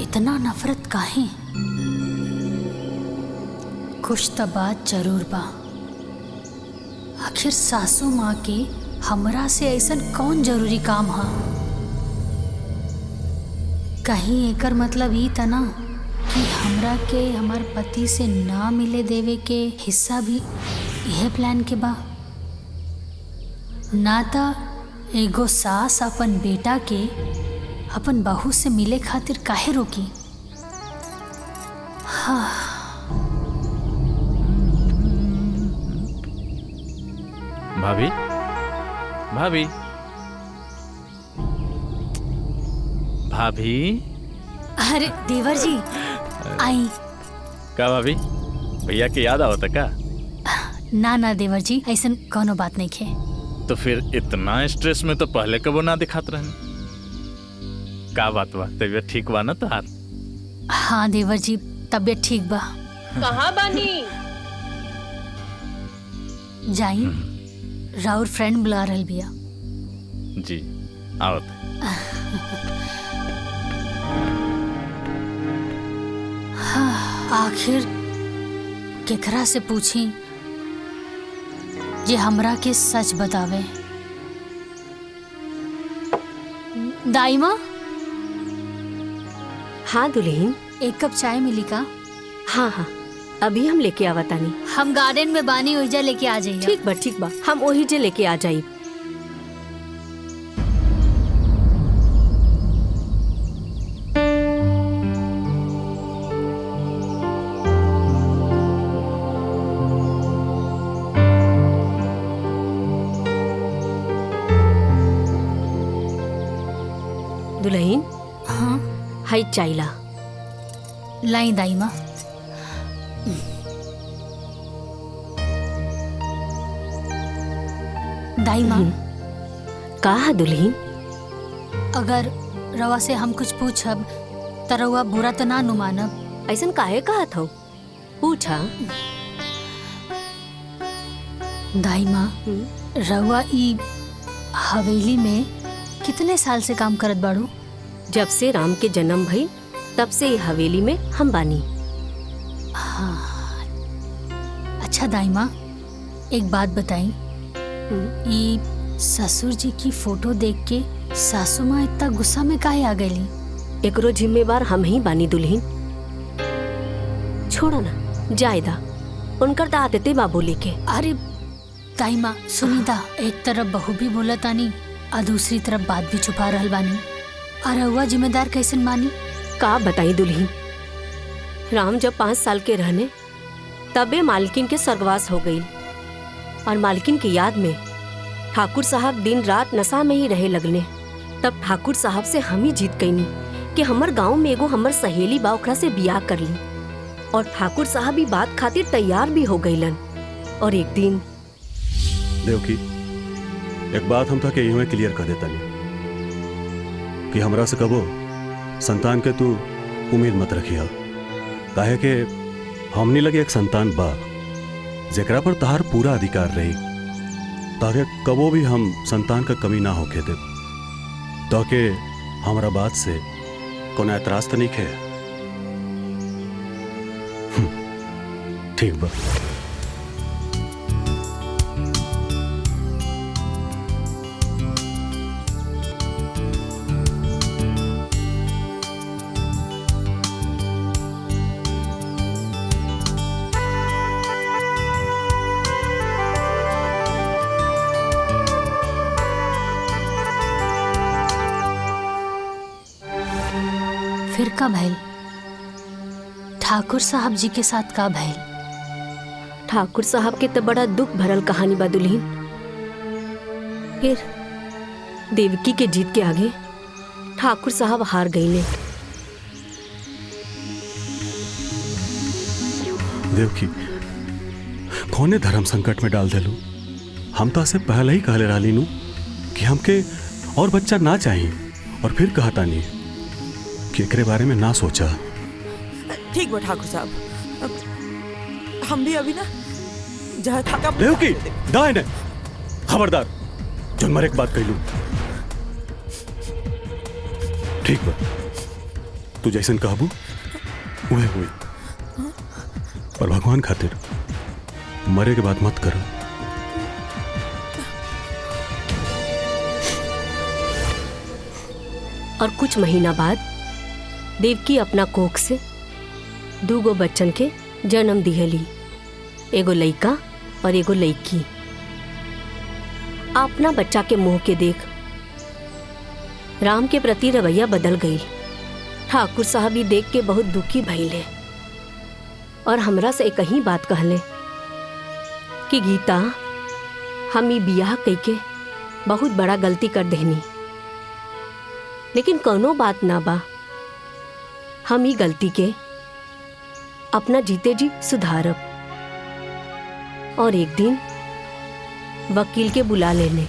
इतना नफरत काहे? कुछ तो बात जरूर बा। आखिर सासू माँ के हमरा से ऐसन कौन जरूरी काम हा? कहीं एकर मतलब ई त ना कि हमरा के हमार पति से ना मिले देवे के हिस्सा भी यह प्लान के बा? ना त एगो सास अपन बेटा के अपन बहू से मिले खातिर काहे रोकी? हाँ। भाभी, भाभी, भाभी। अरे देवर जी आई। का भाभी, भैया के याद आवता का? ना ना देवर जी, ऐसन कोनो बात नहीं खे। तो फिर इतना स्ट्रेस में तो पहले कबो ना दिखात रहने। का बात बा, तबीयत ठीक बा ना तोहार? हाँ देवर जी, तबीयत ठीक बा। कहाँ बानी? जाई, राउर फ्रेंड बुला रहल बिया। जी आवत। हाँ, आखिर केकरा से पूछी जे हमरा के सच बतावे। दाई माँ, हाँ दुल्हन, एक कप चाय मिली का? हाँ हाँ, अभी हम लेके आवतानी। हम गार्डन में बानी, ओहिजा लेके आ जाइए। ठीक बा, हम ओही जे लेके आ जाई। दुल्हन, हाँ हाई चाइला। लाई दाई माँ। दाई माँ, का दुल्हन? अगर रवा से हम कुछ पूछब त रवा बुरा तो ना नु मानब? ऐसन काहे कहत हो? पूछा। दाई माँ, रवा ई हवेली में कितने साल से काम करत बाड़ू? जब से राम के जन्म भई तब से ये हवेली में हम बानी। हाँ। अच्छा दाई माँ, एक बात बताई, ई ससुर जी की फोटो देख के सासू माँ इतना गुस्सा में काहे आ गईली? एकरो जिम्मेवार हम ही बानी दुल्हन। छोड़ो ना, जायदा उनकर तो आदते बा बोले के। अरे दाई माँ सुनीता, एक तरफ बहू भी बोलत आनी और दूसरी तरफ बात भी छुपा रहल बानी, और रउआ जिम्मेदार कैसन मानी? का बताई दुल्हन, राम जब 5 साल के रहने तबे मालकिन के स्वर्गवास हो गई, और मालकिन की याद में ठाकुर साहब दिन रात नशा में ही रहे लगने। तब ठाकुर साहब से हम ही जीत गईनी कि हमर गांव में एगो हमर सहेली बा, ओकरा से बियाह कर ली, और ठाकुर साहब भी बात खातिर तैयार भी हो गईलन। और एक दिन देवकी, एक बात हम था कि यूं क्लियर कर देता नहीं कि हमरा से कबो संतान के तू उम्मीद मत रखिया, काहे के हमनी लगे एक संतान बा जेकरा पर तहार पूरा अधिकार रही, ताकि कबो भी हम संतान का कमी ना होके दे, ताकि हमारा बात से कोई एतराज तो नहीं खे। ठीक बा। फिर का भइल? ठाकुर साहब जी के साथ का भइल? ठाकुर साहब के तो बड़ा दुख भरल कहानी बा दुल्हन। फिर देवकी के जीत के आगे ठाकुर साहब हार गईले। देवकी, कौने धर्म संकट में डाल देलू? हम तो से पहले ही कहले रहली नू कि हमके और बच्चा ना चाहिए, और फिर कहता नहीं कि एकरे बारे में ना सोचा। ठीक बा ठाकुर साहब, हम भी अभी ना जहाँ था देवकी, दाएं ने खबरदार, जन्मर एक बात कहलू। ठीक बा, तू जैसन कहबू उहे हुई, पर भगवान खातिर मरे के बाद मत करो। और कुछ महीना बाद देवकी अपना कोख से 2 बच्चन के जन्म दिहली, एगो लइका और एगो लइकी। अपना बच्चा के मुंह के देख राम के प्रति रवैया बदल गई। ठाकुर साहब भी देख के बहुत दुखी भइले, और हमरा से एक ही बात कहले कि गीता, हम ई बियाह कइके बहुत बड़ा गलती कर देनी, लेकिन कोनो बात ना बा, हम ई गलती के अपना जीते जी सुधारब, और एक दिन वकील के बुला लेने।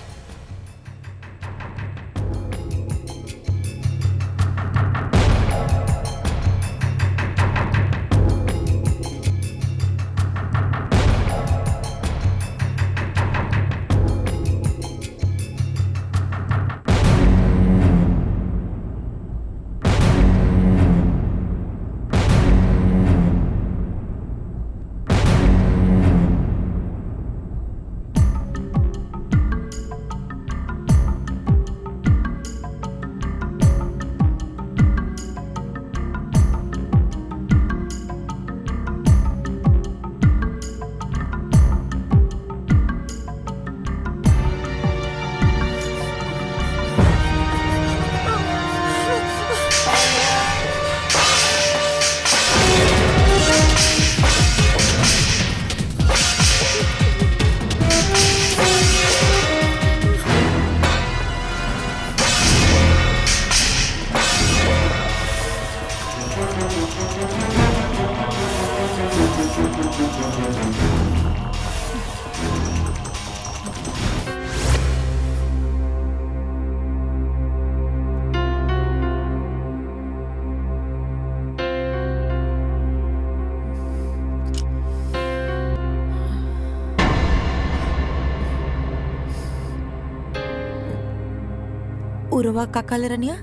उर्वा काका ले रनिया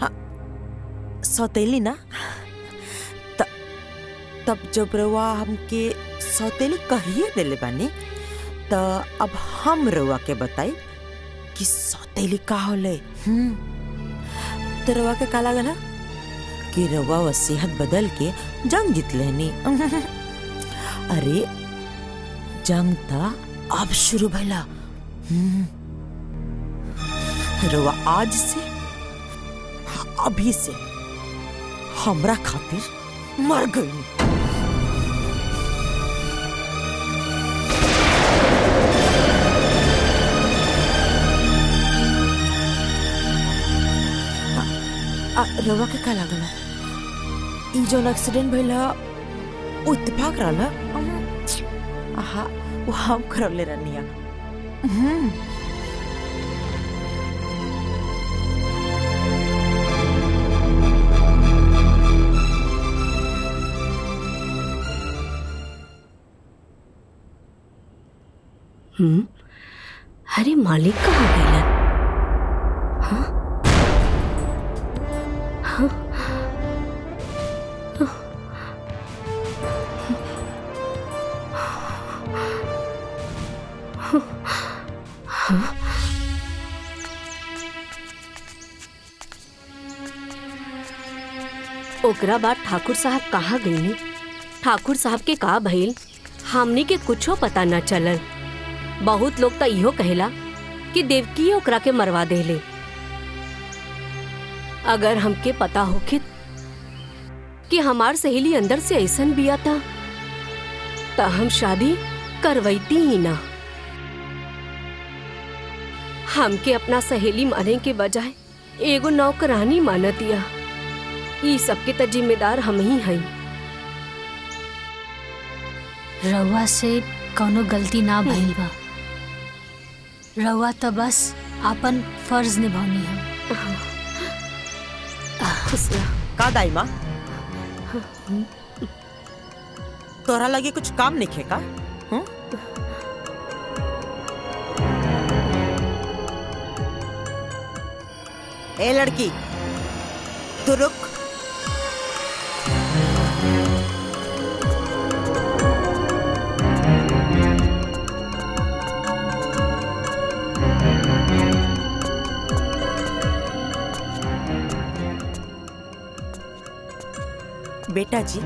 हाँ सौतेली ना तब जब रवा हमके सौतेली कहिए देले बानी तो अब हम रवा के बताई कि सौतेली का होले। तो रवा के का लागल कि रवा वसीयत बदल के जंग जीत लेनी। अरे जंग था अब शुरू भला। रवा आज से अभी से हमरा खातिर मर गई। रवा के का लागल ई जो एक्सीडेंट भइला वो इत्तेफाक रहला। आहा वो हम करवले रहनिया। अरे मालिक कहाँ गए? हाँ हाँ ओकरा बाद ठाकुर साहब कहाँ गईनी? ठाकुर साहब के का भइल हमनी के कुछो पता न चलल। बहुत लोग तो इहो कहेला कि देवकी ओकरा के मरवा देले। अगर हमके पता होखित कि हमार सहेली अंदर से ऐसन बिया था तो हम शादी करवैती ही ना। हमके अपना सहेली माने के बजाय एगो नौकरानी मानतिया। ई सबके तो जिम्मेदार हम ही हई। रउआ से कौनो गलती ना भइल बा। रउआ तो बस अपन फर्ज निभानी है। का दाई माँ तोरा लगे कुछ काम नहीं खेका? ए लड़की तू रुक। बेटा जी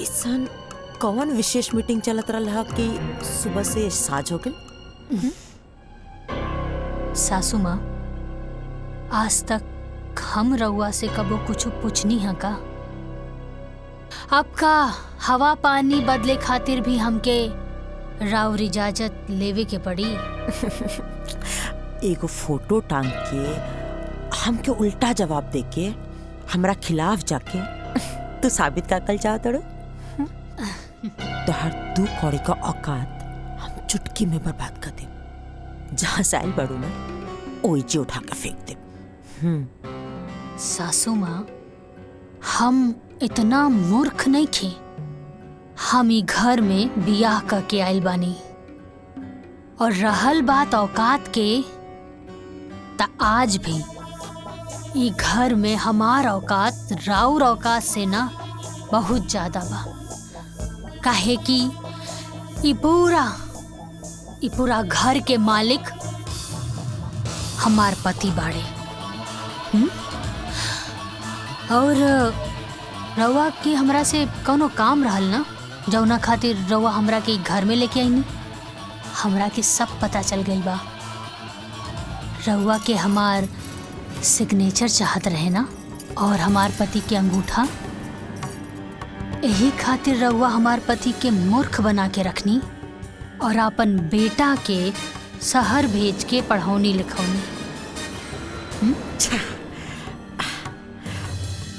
इसन कौन विशेष मीटिंग चलत रहा कि सुबह से साझ हो गई? सासू माँ आज तक हम रउआ से कबो कुछ पूछनी है का? आपका हवा पानी बदले खातिर भी हमके राउर इजाजत लेवे के पड़ी। एगो फोटो टांग के हमके उल्टा जवाब देके हमरा खिलाफ जाके तू साबित का कल चाह तड़ो। तो हर 2 कौड़ी का औकात हम चुटकी में बर्बाद कर दे। जहाँ साइल बढ़ू ना ओइजे उठा के फेंक दे। सासू माँ हम इतना मूर्ख नहीं थे। हम ही घर में बियाह करके आइल बानी और रहल बात औकात के ता आज भी ई घर में हमार औकात राउर औकात से ना बहुत ज्यादा बा। काहे कि ई पूरा घर के मालिक हमार पति बाड़े। और रउआ के हमरा से कौनो काम रहल ना जौना खातिर रउआ हमरा के घर में लेके आईनी। हमरा के सब पता चल गई बा। रउआ के हमार सिग्नेचर चाहत रहे ना और हमार पति के अंगूठा। यही खातिर रउआ हमार पति के मूर्ख बना के रखनी और अपन बेटा के शहर भेज के पढ़ौनी लिखौनी।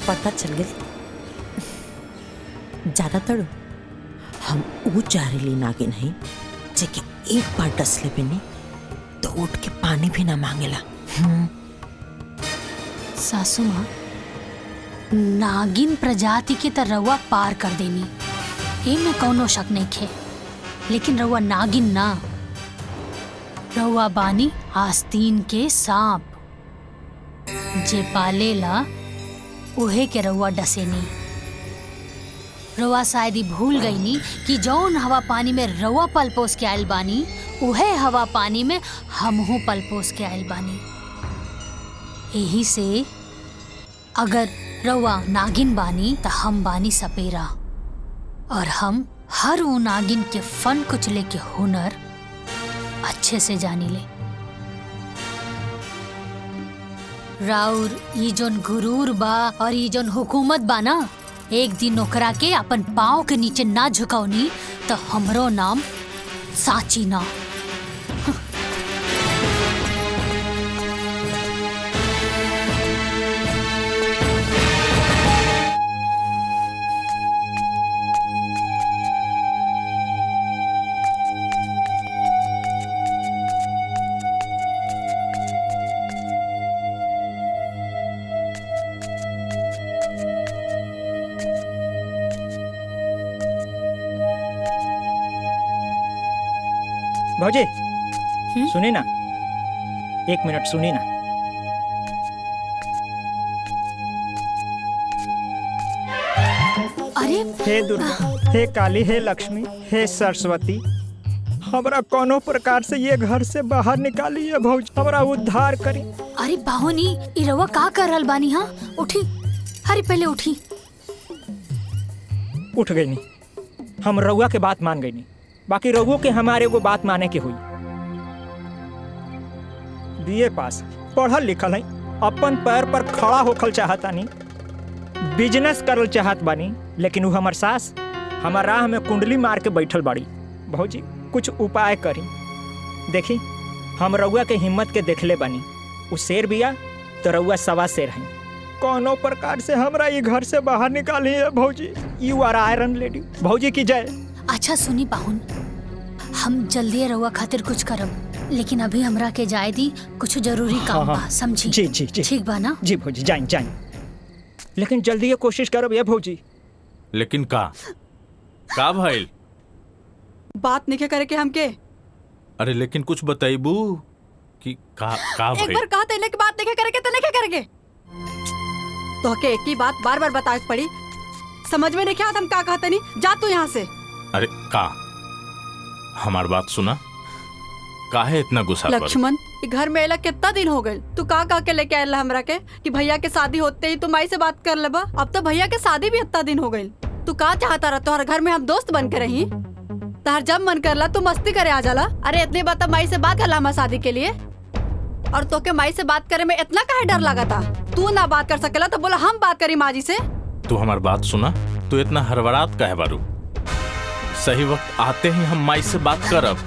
पता चल गई। ज्यादातर हम वो जहरीली नागिन है जेके एक बार डस ले बिनी तो उठ के पानी भी ना मांगेला। सासू माँ नागिन प्रजाति के तर रउआ पार कर देनी ए में कौनो शक नहीं खे। लेकिन रउआ नागिन ना, रउआ बानी आस्तीन के सांप। जे पालेला उहे के रउआ डसेनी। रउआ शायद ही भूल गईनी कि जौन हवा पानी में रउआ पल पोस के आयल बानी उहे हवा पानी में हमहू पल पोस के आयल बानी। यही से अगर रउआ नागिन बानी त हम बानी सपेरा, और हम हर वो नागिन के फन कुचले के हुनर अच्छे से जानी ले। राउर ई जोन गुरूर बा और ई जोन हुकूमत बा ना, एक दिन ओकरा के अपन पाँव के नीचे ना झुकावनी तो हमरो नाम साची ना। भौजी सुनी ना, 1 मिनट सुनी ना। अरे हे दुर्गा, हे काली, हे लक्ष्मी, हे सरस्वती, हमरा कोनो प्रकार से ये घर से बाहर निकालिए भौजी, हमरा उद्धार करी। अरे बाहोनी ई रउआ का कर रहल बानी? हाँ उठी, अरे पहले उठी। उठ गई नी, हम रउआ के बात मान गई नी, बाकी रघु के हमारे को बात माने के हुई। बीए पास, पढ़ल लिखल है, अपन पैर पर खड़ा होखल चाहता नी, बिजनेस करल चाहत बानी, लेकिन वो हमार सास हमार राह में कुंडली मार के बैठल बाड़ी। भौजी कुछ उपाय करी। देखी हम रउआ के हिम्मत के देखले बानी, उ शेर बिया तो रउआ सवा शेर है। कोनो प्रकार से हमरा ये घर से बाहर निकाली है भौजी। You are iron lady. भौजी की जय। अच्छा सुनी पाहुन, हम जल्दी रउआ खातिर कुछ करब, लेकिन अभी हमरा के जाए दी, कुछ जरूरी काम बा, समझी? जी जी जी ठीक बा ना? जी भौजी, जाइन जाइन, लेकिन जल्दी ये कोशिश करब ये भौजी। लेकिन का भइल? बात नहीं करे के हमके। अरे लेकिन कुछ बताइबू कि का एक भइल? बार कहा तेने की बात नहीं करे के तो नहीं करेंगे। तो के एक ही बात बार बार बताए पड़ी, समझ में नहीं क्या हम का कहते नहीं। जा तू यहाँ से। अरे का हमार बात सुना, काहे इतना गुस्सा कर? लक्ष्मण, घर में अला कितना दिन हो गए, तू का के लेके आयल हमरा के कि भैया के शादी होते ही तू माई से बात कर लेबा। अब तो भैया के शादी भी इतना दिन हो गई, तू का चाहता रहा तोहर घर में हम दोस्त बन के रही? तहर जब मन करला तू मस्ती करे आ जाला। अरे इतनी बात माई से बात करला हमार शादी के लिए, और तो के माई से बात करे में इतना काहे डर लगा था? तू ना बात कर सकेला तो बोला हम बात करी माँ जी से। तू हमार बात सुना, तू इतना हड़बड़ात काहे बारू? सही वक्त आते ही हम माई से बात करब।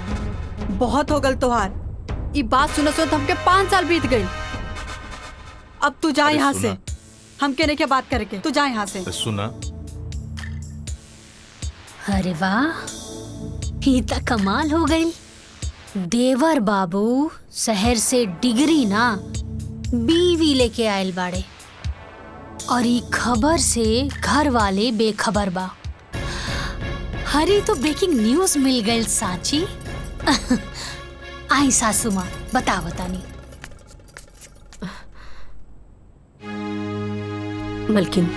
बहुत हो गल तोहार, ये बात सुनो सुनो हमके 5 साल बीत गई। अब तू जा यहाँ से, हमके नहीं क्या बात करके, तू जा यहाँ से। सुना, अरे वाह, ये तो कमाल हो गई। देवर बाबू शहर से डिग्री ना बीवी लेके आयल बाड़े, और ये खबर से घर वाले बेखबर बा। हरी तो ब्रेकिंग न्यूज मिल गई साची। आई सासू माँ बता बतानी। मलकिन,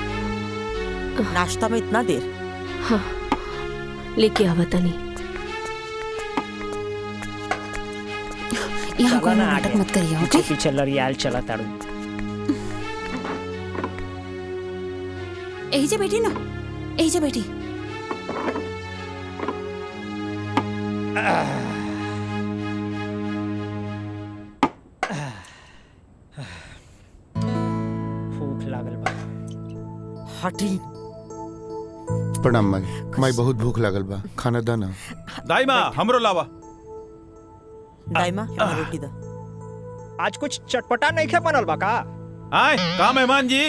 नाश्ता में इतना देर? हाँ लेके आ बतानी। यहाँ कोई नाटक मत करिए, ओके? पीछे लड़ियाल चला तारू। यही जे बैठी ना, यही जे बैठी। भूख लागल बा। हटी। प्रणाम माई, माई बहुत भूख लागल बा, खाना दा ना। दाई माँ हमरो लावा। दाइमा रोटी दा। आज कुछ चटपटा नहीं खे बनल बा का? आए का मेहमान जी,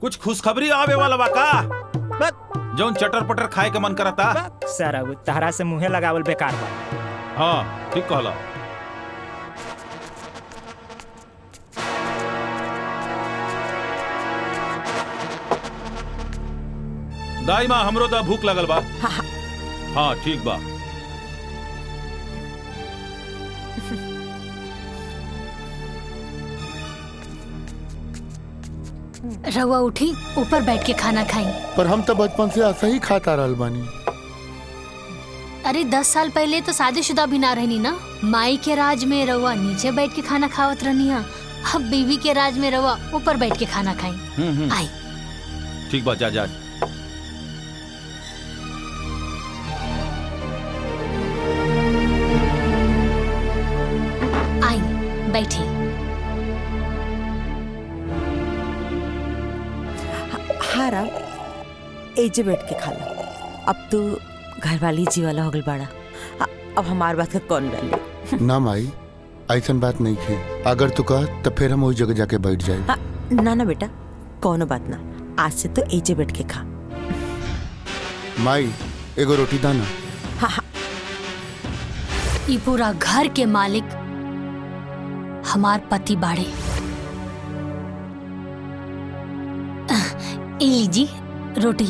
कुछ खुशखबरी आवे वाला बा का? जौन चटर पटर खाए के मन करता। सारा तहरा से मुँहे लगावल बेकार बा। हाँ ठीक कहला। दाई माँ हमरो दा भूख लगल बा। हाँ ठीक बा। रहुआ उठी, ऊपर बैठ के खाना खाई। पर हम तो बचपन से ऐसा ही खाता रहल बानी। अरे 10 साल पहले तो शादीशुदा भी ना रहनी ना। माई के राज में रहुआ नीचे बैठ के खाना खावत रहनी है, अब बीवी के राज में रहुआ ऊपर बैठ के खाना खाई। आई ठीक बात, जा जा। आई बैठी। हाँ राम, एजे बैठ के खा लो। अब तू घरवाली जी वाला हो गल बाड़ा, अब हमार बात का कौन वैल्यू? ना माई, ऐसन बात नहीं है। अगर तू कह तो फिर हम वही जगह जाके बैठ जाए। ना ना बेटा, कौनो बात ना, आज से तो एजे बैठ के खा। माई एगो रोटी दाना। हाँ हाँ। ये पूरा घर के मालिक हमार पति बाड़े। ए लीजी रोटी।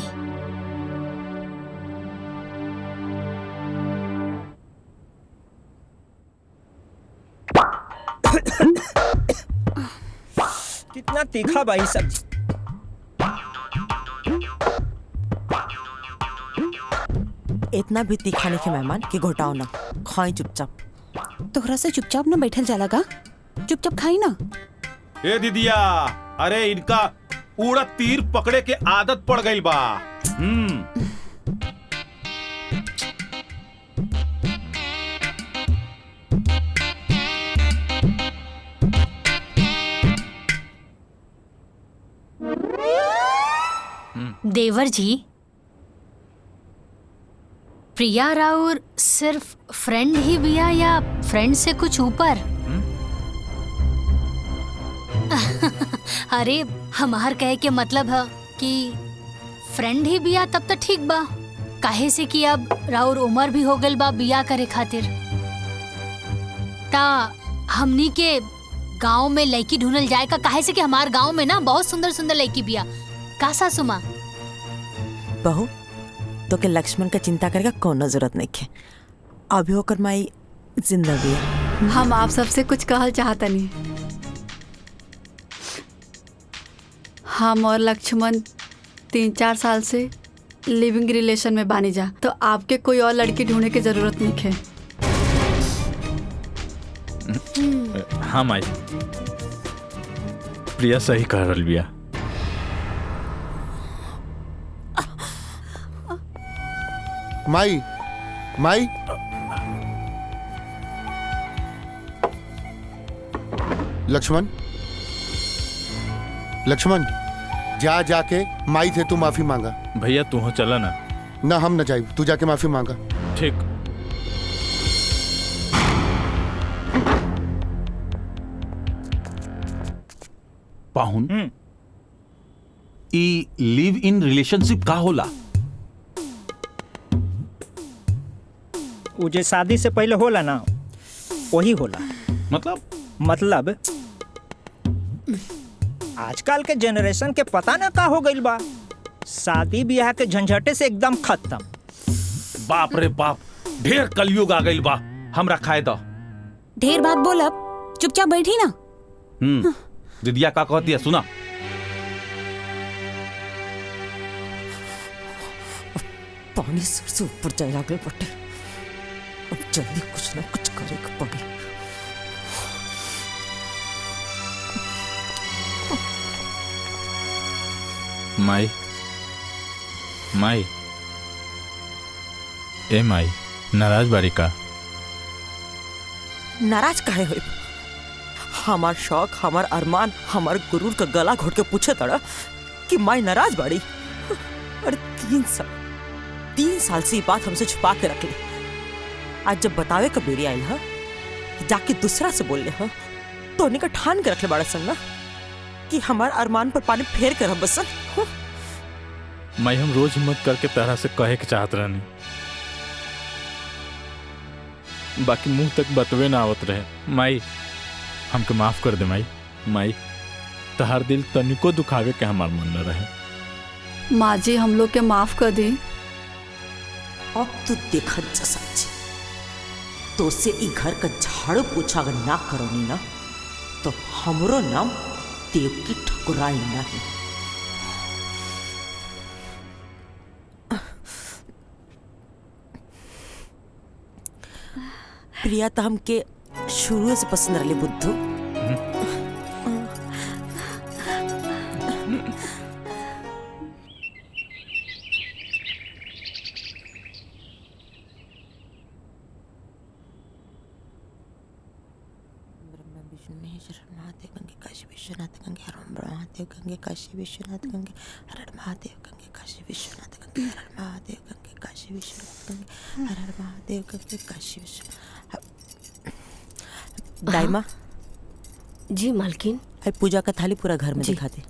कितना तीखा भाई सब्जी। इतना भी तीखा नहीं के मेहमान कि घोटाओ ना, खाई चुपचाप। तोहरा से चुपचाप न बैठल जाला का, चुपचाप खाई ना। ए दीदिया, अरे इनका उड़द तीर पकड़े के आदत पड़ गई बा। देवर जी, प्रिया राउर सिर्फ फ्रेंड ही बिया या फ्रेंड से कुछ ऊपर? अरे हमार कहे के मतलब है कि फ्रेंड ही बिया तब तो ठीक बा, काहे से कि अब राउर उम्र भी हो गल बा बिया करे खातिर। ता हमनी के गांव में लड़की ढूंढल जाए का, काहे से कि हमार गांव में ना बहुत सुंदर सुंदर लड़की बिया। का सासू माँ? बहू तो के लक्ष्मण का चिंता करके कोनो जरूरत नहीं है, अभी होकर माई जिंदा भी है। हम आप सबसे कुछ कहल चाहता नहीं। हम और लक्ष्मण 3-4 साल से लिविंग रिलेशन में बानी जा, तो आपके कोई और लड़की ढूंढने की जरूरत नहीं है। हाँ माई, प्रिया सही कह रही बिया। माई माई लक्ष्मण लक्ष्मण, जा जाके माई से तू माफी मांगा। भैया तू हो चला ना। ना हम न जाए, तू जाके माफी मांगा। ठीक। पाहुन, ई लिव इन रिलेशनशिप का होला? वो जे शादी से पहले होला ना, वही होला। मतलब आजकल के जनरेशन के पता ना का हो गइल बा, शादी ब्याह के झंझटे से एकदम खत्म। बाप रे बाप, ढेर कलयुग आ गइल बा। हमरा खाए दो। ढेर बात बोल, अब चुपचाप बैठी ना। दीदिया का कहती है सुना। पानी सर से ऊपर जाए लागल बटे, अब जल्दी कुछ ना कुछ करेगा पड़ी। माई माई, ए माई, नाराज बारी का? नाराज काहे होई? हमार शौक, हमार अरमान, हमार गुरूर का गला घोट के पूछे तड़ा कि माई नाराज बाड़ी। अरे 3 साल से ये बात हमसे छुपा के रख ली। आज जब बतावे का बेरी आयल है, जाके दूसरा से बोल ले हा, तो उन्हीं का ठान के रख ले बड़ा संगा कि हमार अरमान पर पानी फेर कर हम बसन। माई हम रोज हिम्मत करके तरह से कहे के चाहत रहनी, बाकी मुंह तक बतवे ना आवत रहे। माई हमके माफ कर दे माई। माई तहार दिल तनिको दुखावे के हमार मन न रहे। माँ जी हम लोग के माफ कर दी। अब तू देखत जा सच्ची, तो से ई घर का झाड़ू पोछा अगर ना करोनी ना, तो हमरो नाम देवकी ठकुराई नहीं। प्रिया तो हमके शुरू से पसंद रही बुद्धू। विश्वनाथ गंगे हर महादेव गंगे काशी विश्वनाथ गंगे हर महादेव गंगे काशी विश्वनाथ गंगे हर महादेव गंगे काशी विश्वनाथ गंगे हर महादेव गंगे काशी विश्वनाथ। दाइमा जी मालकिन। पूजा का थाली पूरा घर में दिखा दे।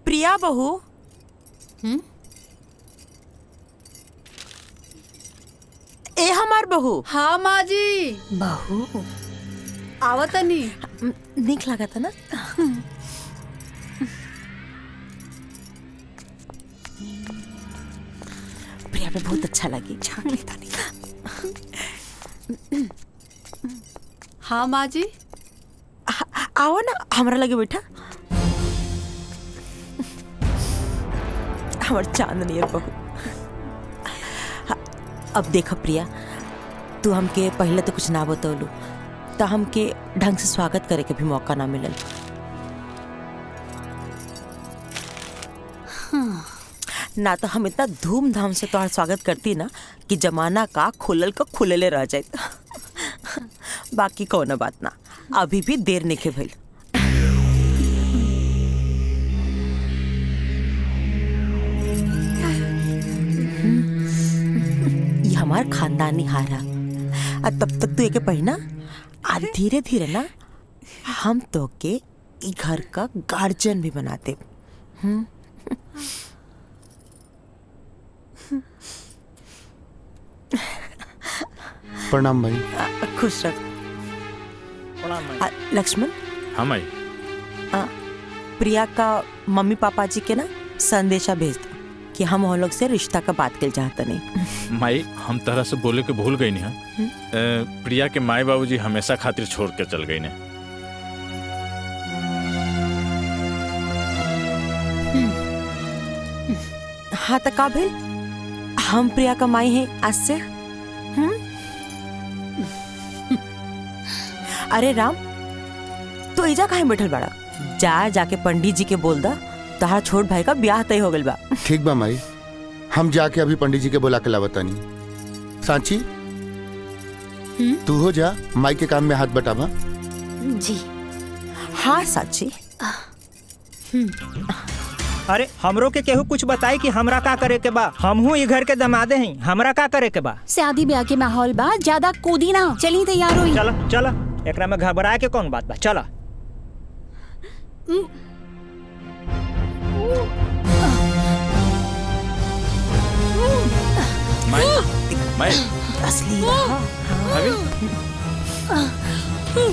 प्रिया बहू। ए हमार बहू। हाँ माँ जी। बहू आवतनी। नीक लगा था ना। प्रिया पे बहुत अच्छा लगी। झांक लेता नहीं। हाँ माँ जी। आओ ना हमारा लगे बैठा। हमार चांदनी है बहू। अब देखो प्रिया, तू हमके पहले तो कुछ ना बतौलू तो हमके ढंग से स्वागत करे के भी मौका ना मिलल। ना तो हम इतना धूमधाम से तुम्हारा स्वागत करती ना कि जमाना का खुलल का खुलले रह जाए। बाकी कौन बात ना, अभी भी देर नहीं के भइल। हमार खानदानी हारा। तब तक तू एके पढ़ना और धीरे धीरे ना हम तो के ई घर का गार्जियन भी बनाते। प्रणाम भाई। खुश रख। लक्ष्मण। हाँ माई। प्रिया का मम्मी पापा जी के ना संदेशा भेज दो कि हम लोग से रिश्ता का बात कर चाहते नहीं। माई हम तरह से बोले के भूल गई नहीं। प्रिया के माई बाबूजी हमेशा खातिर छोड़ के चल गई ने। हाँ तो का भेल, हम प्रिया का माई है आज से। अरे राम, तो इजा काहे बैठल बड़ा? जाके पंडित जी के बोल दा तहार छोट भाई का ब्याह तय हो गइल बा। ठीक बा माई, हम जाके अभी पंडित जी के बुला के लावतानी। सांची तू हो जा, माई के काम में हाथ बटावा। जी हाँ सांची। अरे हमरो के केहू कुछ बताई कि हमरा का करे के बा। हमहू ई घर के दमादे हैं, हमरा का करे के बा। शादी ब्याह के माहौल बा, ज्यादा कूदी ना। चली तैयार होई। चला चला, एकरा में घबराए के कौन बात बा। चला। माई असली भाभी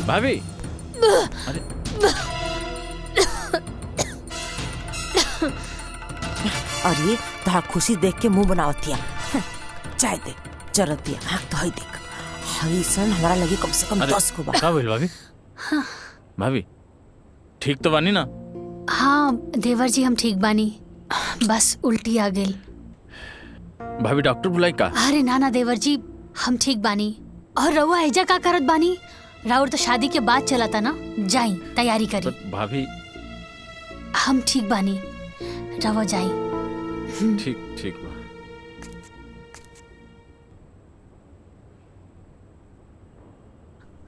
भाभी। अरे अरे तहार खुशी देख के मुंह बनावतिया। चाय दे जरूरत दिया। हाँ तो हई देख, हई सन हमारा लगी कम से कम 10 को बा। का भइल भाभी? भाभी ठीक तो बानी ना? हाँ देवर जी हम ठीक बानी, बस उल्टी आ गई। भाभी डॉक्टर बुलाई का? अरे ना देवर जी हम ठीक बानी। और रउआ ऐजा का करत बानी? राउर तो शादी के बाद चला था ना, जाई तैयारी करी। भाभी हम ठीक बानी, रवा जाई। ठीक ठीक बा।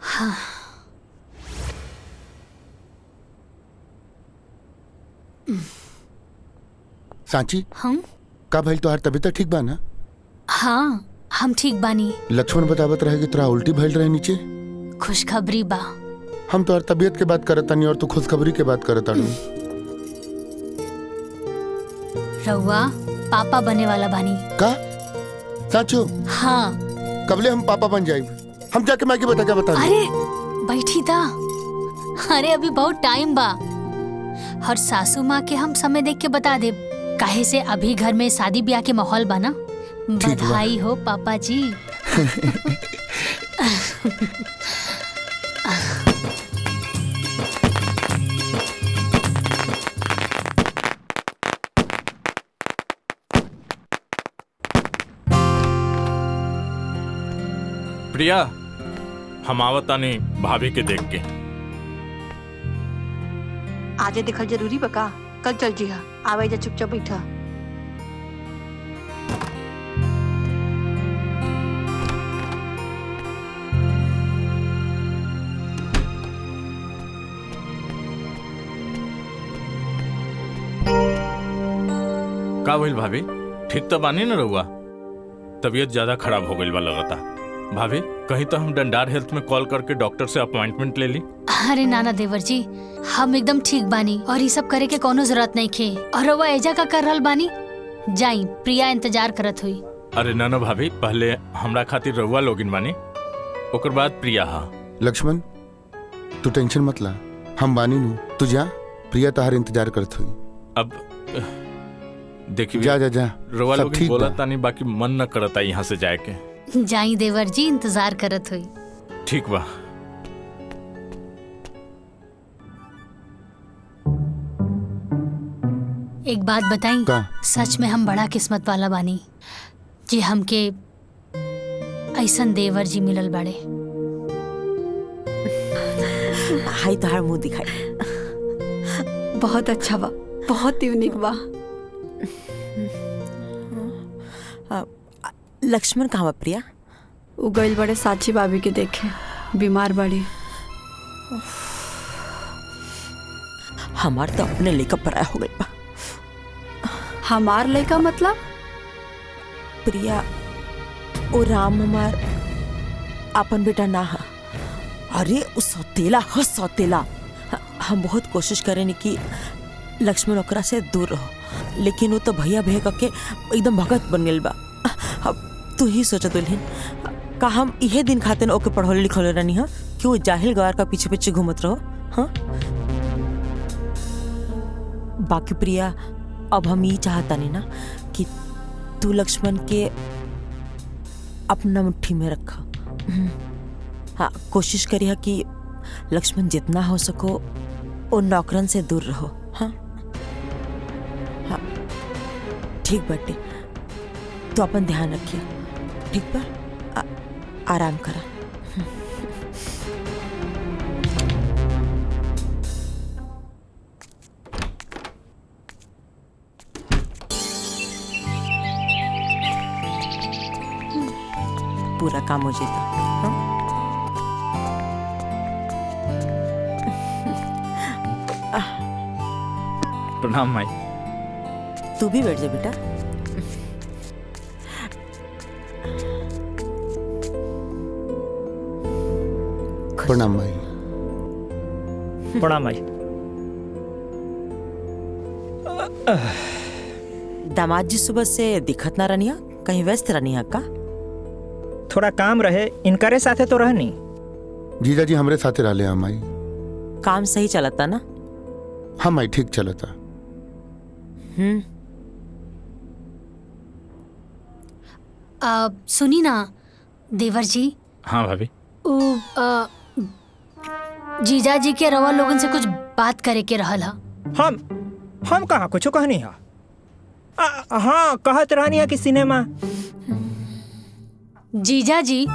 हाँ सांची हम का भइल, तोहार तबीयत ठीक बा ना? हाँ हम ठीक बानी। लक्ष्मण बतावत रहे कि तोरा उल्टी भइल रहे नीचे। खुशखबरी बा। हम तोहार तबीयत के बात करत तानी और तू खुशखबरी के बात करत तानी। रउआ पापा बने वाला बानी का? साचो? हाँ। कबले हम पापा बन जाए? हम जाके माँ के बता क्या बता। अरे बैठी था। अरे अभी बहुत टाइम बा। और सासू माँ के हम समय देख के बता दे, काहे से अभी घर में शादी ब्याह के माहौल बना। बधाई हो पापा जी। प्रिया, हम आवतानी भाभी के देख के। आजे देखल जरूरी बका, कल चल जी हा। आवे जा चुपचाप बैठा। का भइल भाभी? ठीक तो बानी न रहुआ? तबीयत ज्यादा खराब हो गई बा लगता। भाभी कहीं तो हम डंडार हेल्थ में कॉल करके डॉक्टर से अपॉइंटमेंट ले ली। अरे नाना देवर जी, हम एकदम ठीक बानी और ये सब करे के कोनो जरूरत नहीं खे। और वो एजा का कर रहल बानी, जाई प्रिया इंतजार करत हुई। अरे ना भाभी, पहले हमरा खातिर रहुआ लोगिन बानी, ओकर बाद प्रिया। हा लक्ष्मण, तू टेंशन मत ला, हम बानी नू। तू जा, प्रिया तहार इंतजार करत हुई। अब देखिए, जा जा जा, रहुआ सब लोगिन ठीक बोला बा। तानी, बाकी मन न करता यहाँ से जाए के। जाई देवर जी, इंतजार करत हुई। ठीक बा। एक बात बताई, सच में हम बड़ा किस्मत वाला बानी जी, हमके ऐसन देवर जी मिलल बड़े। हाय तोहार मुंह दिखाई। बहुत अच्छा बा, बहुत यूनिक बा। लक्ष्मण कहाँ बा प्रिया? उ गइल बड़े साची भाभी के देखे, बीमार बड़ी। हमार तो अपने लेकर पराया हो गई बा। हमार लड़का मतलब? प्रिया, ओ राम हमार अपन बेटा ना हा। अरे उ सौतेला ह, सौतेला। हम बहुत कोशिश करेनी कि लक्ष्मण ओकरा से दूर रहो, लेकिन वो तो भैया भैया करके एकदम भगत बन गइल बा। अब तू ही सोचा दुल्हन, का हम इहे दिन खातिर ओके पढ़ौले लिखौले रहनी हा कि वो जाहिल गवार का पीछे पीछे घूमत रहो? हाँ, बाकी प्रिया, अब हम ये चाहता नहीं ना कि तू लक्ष्मण के अपना मुट्ठी में रखा। हाँ, कोशिश करिए कि लक्ष्मण जितना हो सको वो नौकरन से दूर रहो। हाँ हाँ, ठीक बाटे, तो अपन ध्यान रखिए। ठीक बा, आराम करा। पूरा काम हो जाता। प्रणाम माई। तू भी बैठ जा बेटा। प्रणाम माई। प्रणाम माई। दामाद जी सुबह से दिखत ना रनिया, कहीं व्यस्त रनिया का? थोड़ा काम रहे, इनकरे साथे तो रहनी। जीजा जी हमरे साथे रहले हैं माई। काम सही चलता ना? हाँ माई, ठीक चलता। सुनी ना देवर जी। हाँ भाभी। जीजा जी के रवा लोगन से कुछ बात करे के रहल हा। हम कहाँ कुछ कहनी हा। हाँ, कहत रहनी है कि सिनेमा। जीजा जी,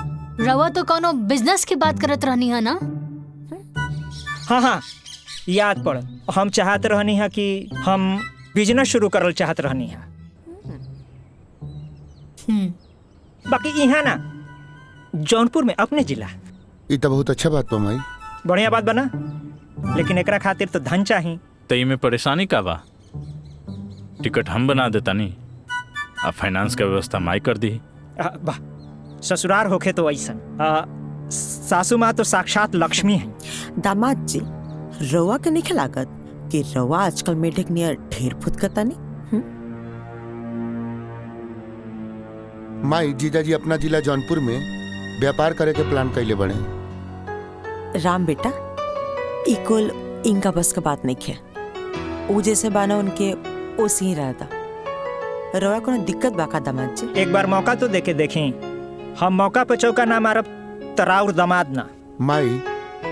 रवा तो कोनो बिजनेस की बात करत रहनी है ना? हाँ हाँ, याद पड़। हम चाहत रहनी है कि हम बिजनेस शुरू करल चाहत रहनी है। बाकी यहाँ ना जौनपुर में अपने जिला। ये तो बहुत अच्छा बात बा माई। बढ़िया बात बना, लेकिन एकरा खातिर तो धन चाहिए। तई में परेशानी का बा? टिकट हम बना देता नहीं, अब फाइनेंस का व्यवस्था माई कर दी। वाह, ससुराल होके तो ऐसा। सासू माँ तो साक्षात लक्ष्मी है। दामाद जी, रवा के नहीं लागत कि रवा आजकल मेढक नियर ढेर फुदकता नहीं? माई, जीजा जी अपना जिला जौनपुर में व्यापार करे के प्लान कैले बड़े। राम बेटा, इकुल इनका बस का बात नहीं है। वो जैसे बाना उनके ओसी ही रहता। रवा को दिक्कत बाका दामाद जी? एक बार मौका तो देके देखें। हम मौका पे चौका ना मारब, तराउर दामाद ना। माई,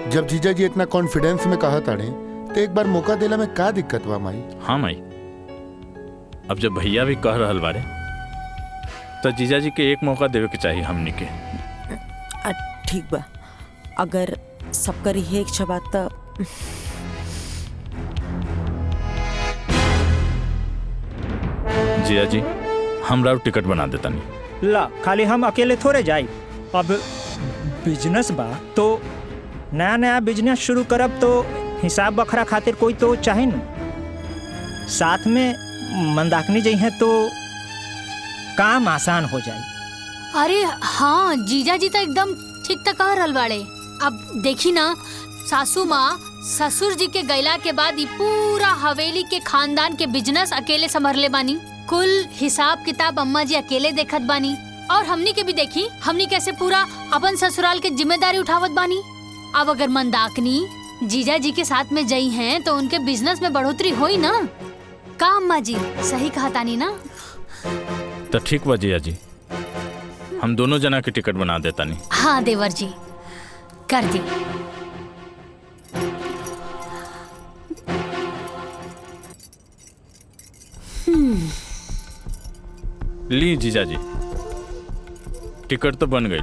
जब जीजा जी इतना कॉन्फिडेंस में कहा ताड़े तो एक बार मौका देला में का दिक्कत बा माई? हाँ माई, अब जब भैया भी कह रहल बारे तो जीजा जी के एक मौका देवे के चाहिए हमनी के। ठीक बा, अगर सब करी है इच्छा बात तो जिया जी हमरा टिकट बना देता नहीं। ला खाली हम अकेले थोड़े जाए। अब बिजनेस बा तो नया नया बिजनेस शुरू करब तो हिसाब बखरा खातिर कोई तो चाहे न। साथ में मंदाकिनी जी हैं तो काम आसान हो जाए। अरे हाँ जीजा जी तो एकदम ठीक तक कह रहल बाड़े। अब देखी ना सासू माँ ससुर जी के गैला के बाद ये पूरा हवेली के खानदान के बिजनेस अकेले संभरले बानी। कुल हिसाब किताब अम्मा जी अकेले देखत बानी और हमनी के भी देखी हमनी कैसे पूरा अपन ससुराल के जिम्मेदारी उठावत बानी। अब अगर मंदाकिनी जीजा जी के साथ में जई हैं तो उनके बिजनेस में बढ़ोतरी होई ना। का अम्मा जी सही कहा तानी ना? तो ठीक बा जिया जी, हम दोनों जना की टिकट बना देता नहीं। हाँ देवर जी कर दी। ली जीजा जी टिकट तो बन गई।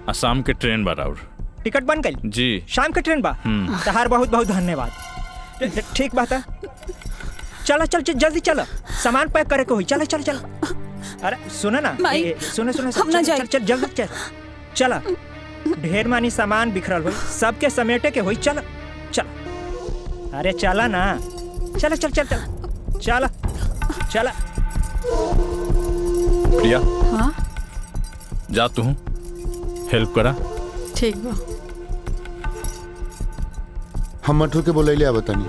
असम के ट्रेन बा और टिकट बन गई जी। शाम के ट्रेन बा। तहार बहुत बहुत धन्यवाद। ठीक बात है, चलो चल जल्दी चलो, सामान पैक करे को हुई। चलो चलो चलो। अरे सुनो ना, सुनो सुनो चल चल जल्दी चल चला। ढेर मानी सामान बिखरल हुई, सबके समेटे के हुई। चलो चलो, अरे चला ना, चलो चल चल चल चला चला। प्रिया हाँ जा तू हेल्प करा। ठीक बा। हम मठू के बोलैले आवतानी।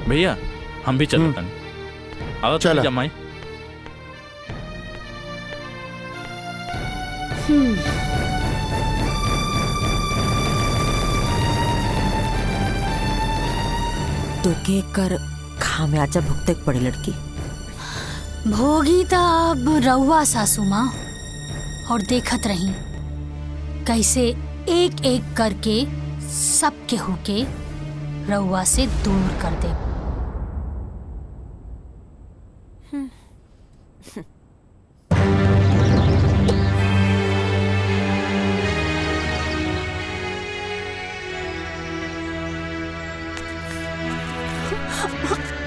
भैया हम भी चलता नहीं। आओ चला जमाई। तो के कर खामियाजा भुगते पड़े लड़की। भोगी तो अब रउआ सासू माँ, और देखत रही कैसे एक एक करके सब के होके रउआ से दूर कर दे।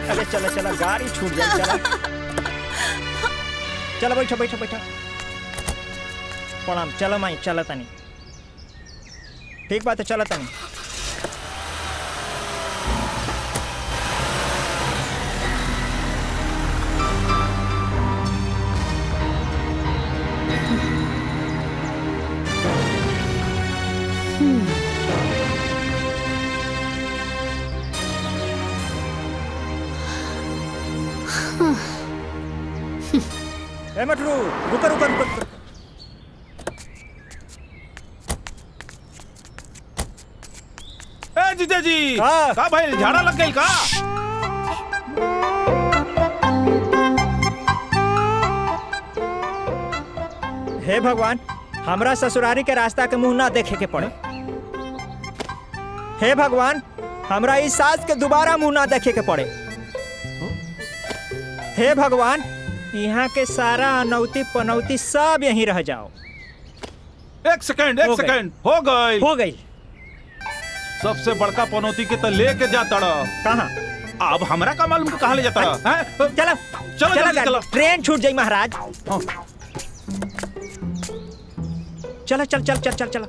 अरे चलो चलो, गाड़ी छूट जाए। चलो चलो बैठो बैठो बैठो। प्रणाम। चलो माई चलो तनी। ठीक बात है, चलो तनी। ए मटरू रुको रुको रुको। ए जीजा जी का भाई झाड़ा लग गई का? हे भगवान, हमरा ससुरारी के रास्ता के मुंह ना देखे के पड़े। हे भगवान, हमरा इस सास के दोबारा मुंह ना देखे के पड़े। हे भगवान, यहाँ के सारा अनौती पनौती सब यहीं रह जाओ। एक सेकंड हो गई हो गई। सबसे बड़का पनौती के तो लेके जाता कहाँ? अब हमरा का मालूम कहाँ ले जाता? चलो चलो जल्दी चलो। ट्रेन छूट जाई महाराज। चलो चल चल चल चल चलो।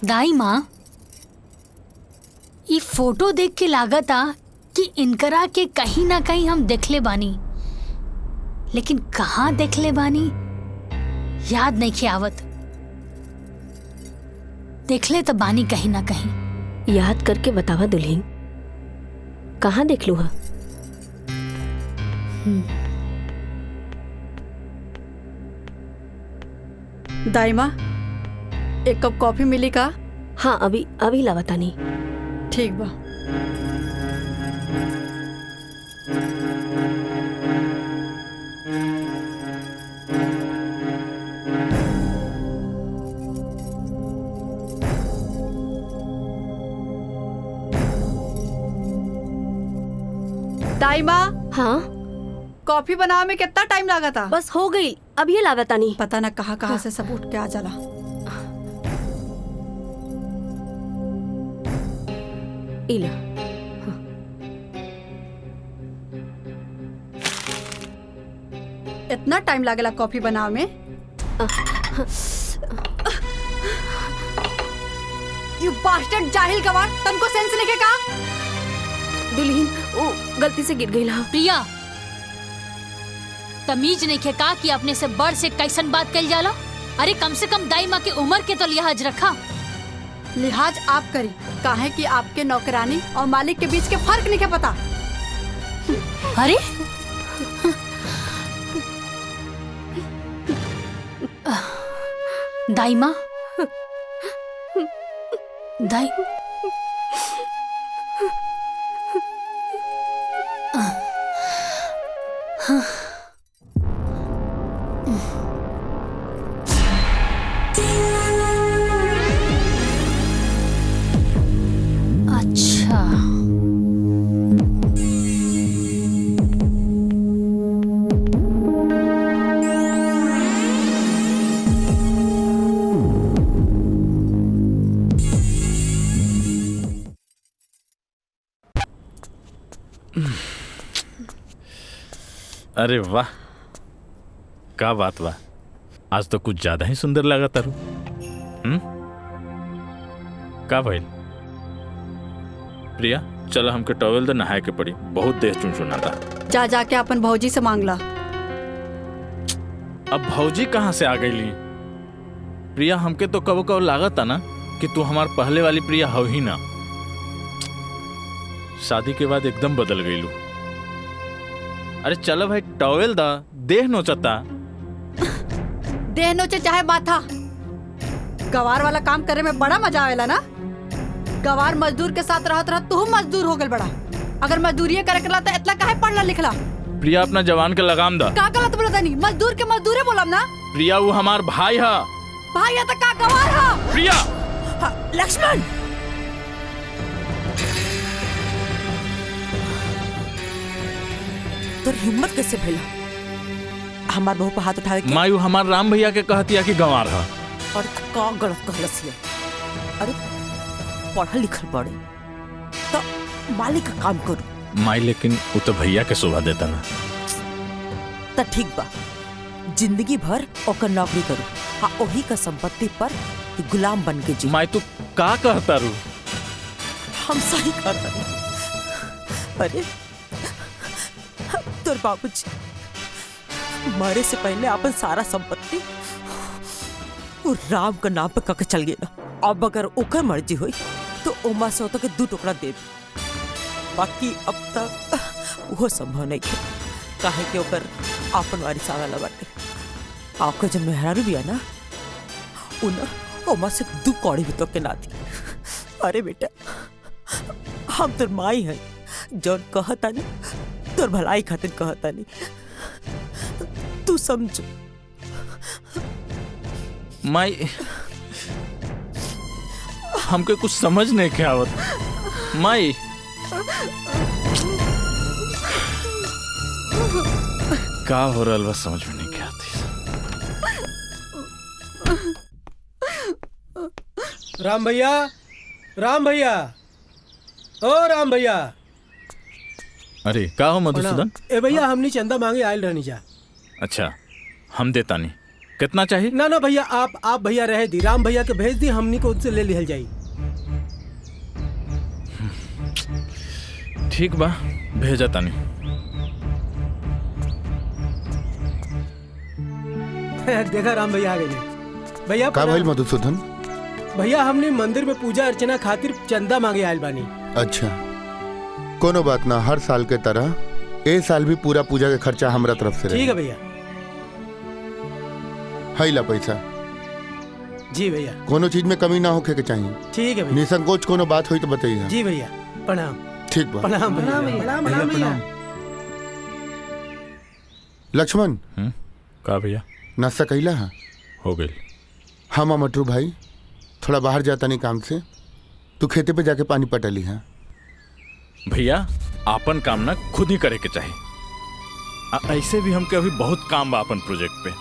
दाई माँ, ये फोटो देख के लागता कि इनकरा के कहीं ना कहीं हम देखले बानी, लेकिन कहाँ देखले बानी याद नहीं के आवत। देखले तो बानी कहीं ना कहीं। याद करके बतावा दुल्हन, कहाँ देख लू हा? दाई माँ, एक कप कॉफी मिली का? हाँ अभी लावता नहीं। ठीक बा। दाई माँ, हाँ कॉफी बनाने में कितना टाइम लगा था? बस हो गई, अब ये लागत नहीं। पता न कहाँ से सब उठ के आ जाला। इला इतना टाइम लागेला कॉफी बनावे में? यू बास्टर्ड जाहिल गवार, तुमको सेंस नहीं के का? दुल्हन वो गलती से गिर गई। प्रिया, तमीज नहीं के का कि अपने से बड़ से कैसन बात कल जाला? अरे कम से कम दाई माँ की उम्र के तो लिहाज रखा। लिहाज आप करी, काहे कि आपके नौकरानी और मालिक के बीच के फर्क नहीं के पता। अरे दाई माँ, दाई अच्छा, अरे वाह, का बात वाह, आज तो कुछ ज्यादा ही सुंदर लगा तारू। का भइल? प्रिया चलो हमके टॉवेल दे, नहाए के पड़ी, बहुत देह चुनचुनाता। जा जाके अपन भौजी से मांग ला। अब भौजी कहाँ से आ गई? प्रिया हमके तो कबो कबो लागत ना कि तू हमार पहले वाली प्रिया हो ही ना। शादी के बाद एकदम बदल गई लू। अरे चलो भाई टॉवेल दा, देह नोचता। देह नोचे चाहे माथा, गवार वाला काम करे में बड़ा मजा आवेला ना। गवार मजदूर के साथ रहत रह तू मजदूर हो गल बड़ा। अगर मजदूरिये करे करला तो इतना काहे पढ़ला लिखला? प्रिया अपना जवान के लगाम दा। का गलत बोलता नहीं, मजदूर के मजदूरे बोलम ना। प्रिया वो हमार भाई है। भाई है तो का गवार है? प्रिया लक्ष्मण, तोर हिम्मत कैसे भइला हमार बहू पर हाथ उठावे के? मायू हमार राम भैया के कहतिया कि गंवार है। और का गलत कहलस है? अरे पढ़ल लिखल पड़े तो मालिक का काम करू। माई लेकिन वो तो भैया के शोभा देता ना। तो ठीक बा, जिंदगी भर ओकर नौकरी करू, हाँ वही का संपत्ति पर गुलाम बन के जी। माई तू का कहता रू? हम सही कहता। अरे तोर बाबूजी मरे से पहले अपन सारा संपत्ति वो राम का नाम पे कके चल गया। अब अगर ओकर मर्जी हुई तो ओमा से होता के 2 टुकड़ा दे, बाकी अब तक वो संभव नहीं है। काहे कि ओकर अपन वारिस आवेला बाटे। आपका जब मेहरारू भी है ना, उन ओमा से 2 कौड़ी भी तो के ना दी। अरे बेटा, हम तोर माई है, जौन कहता नहीं तोर भलाई खातिर कहता नहीं, तू समझ। माई हमके कुछ समझ नहीं के आवत। माई का हो रहा बस समझ में नहीं के आती। राम भैया, राम भैया, ओ राम भैया। अरे का हो मधुसूदन? ए भैया, हमनी चंदा मांगे आयल रहनी जा। अच्छा हम देता नहीं, कितना चाहिए? ना ना भैया, आप भैया रहे दी, राम भैया के भेज दी, हमनी को उससे ले लिहल जाई। ठीक बा, भेजा तानी। देखा राम भैया आ गए। भैया का भइल मधुसूदन? भैया हमने मंदिर में पूजा अर्चना खातिर चंदा मांगे आयल बानी। अच्छा कोनो बात ना, हर साल के तरह ए साल भी पूरा पूजा के खर्चा हमरा तरफ से ठीक है भैया। है ला पैसा। जी भैया। कोनो चीज में कमी ना होखे के चाहिए। ठीक है भैया। निसंकोच कोनो बात हुई तो बताइए। जी भैया, प्रणाम। ठीक बा। प्रणाम भैया। लक्ष्मण का भैया? नाश्ता कैला है? हो गई। हम मटरू भाई थोड़ा बाहर जाता नहीं काम से, तू खेते पे जाके पानी पटा ली है। भैया आपन काम ना खुद ही करे के चाहिए। ऐसे भी हमके अभी बहुत काम बा अपन प्रोजेक्ट पे।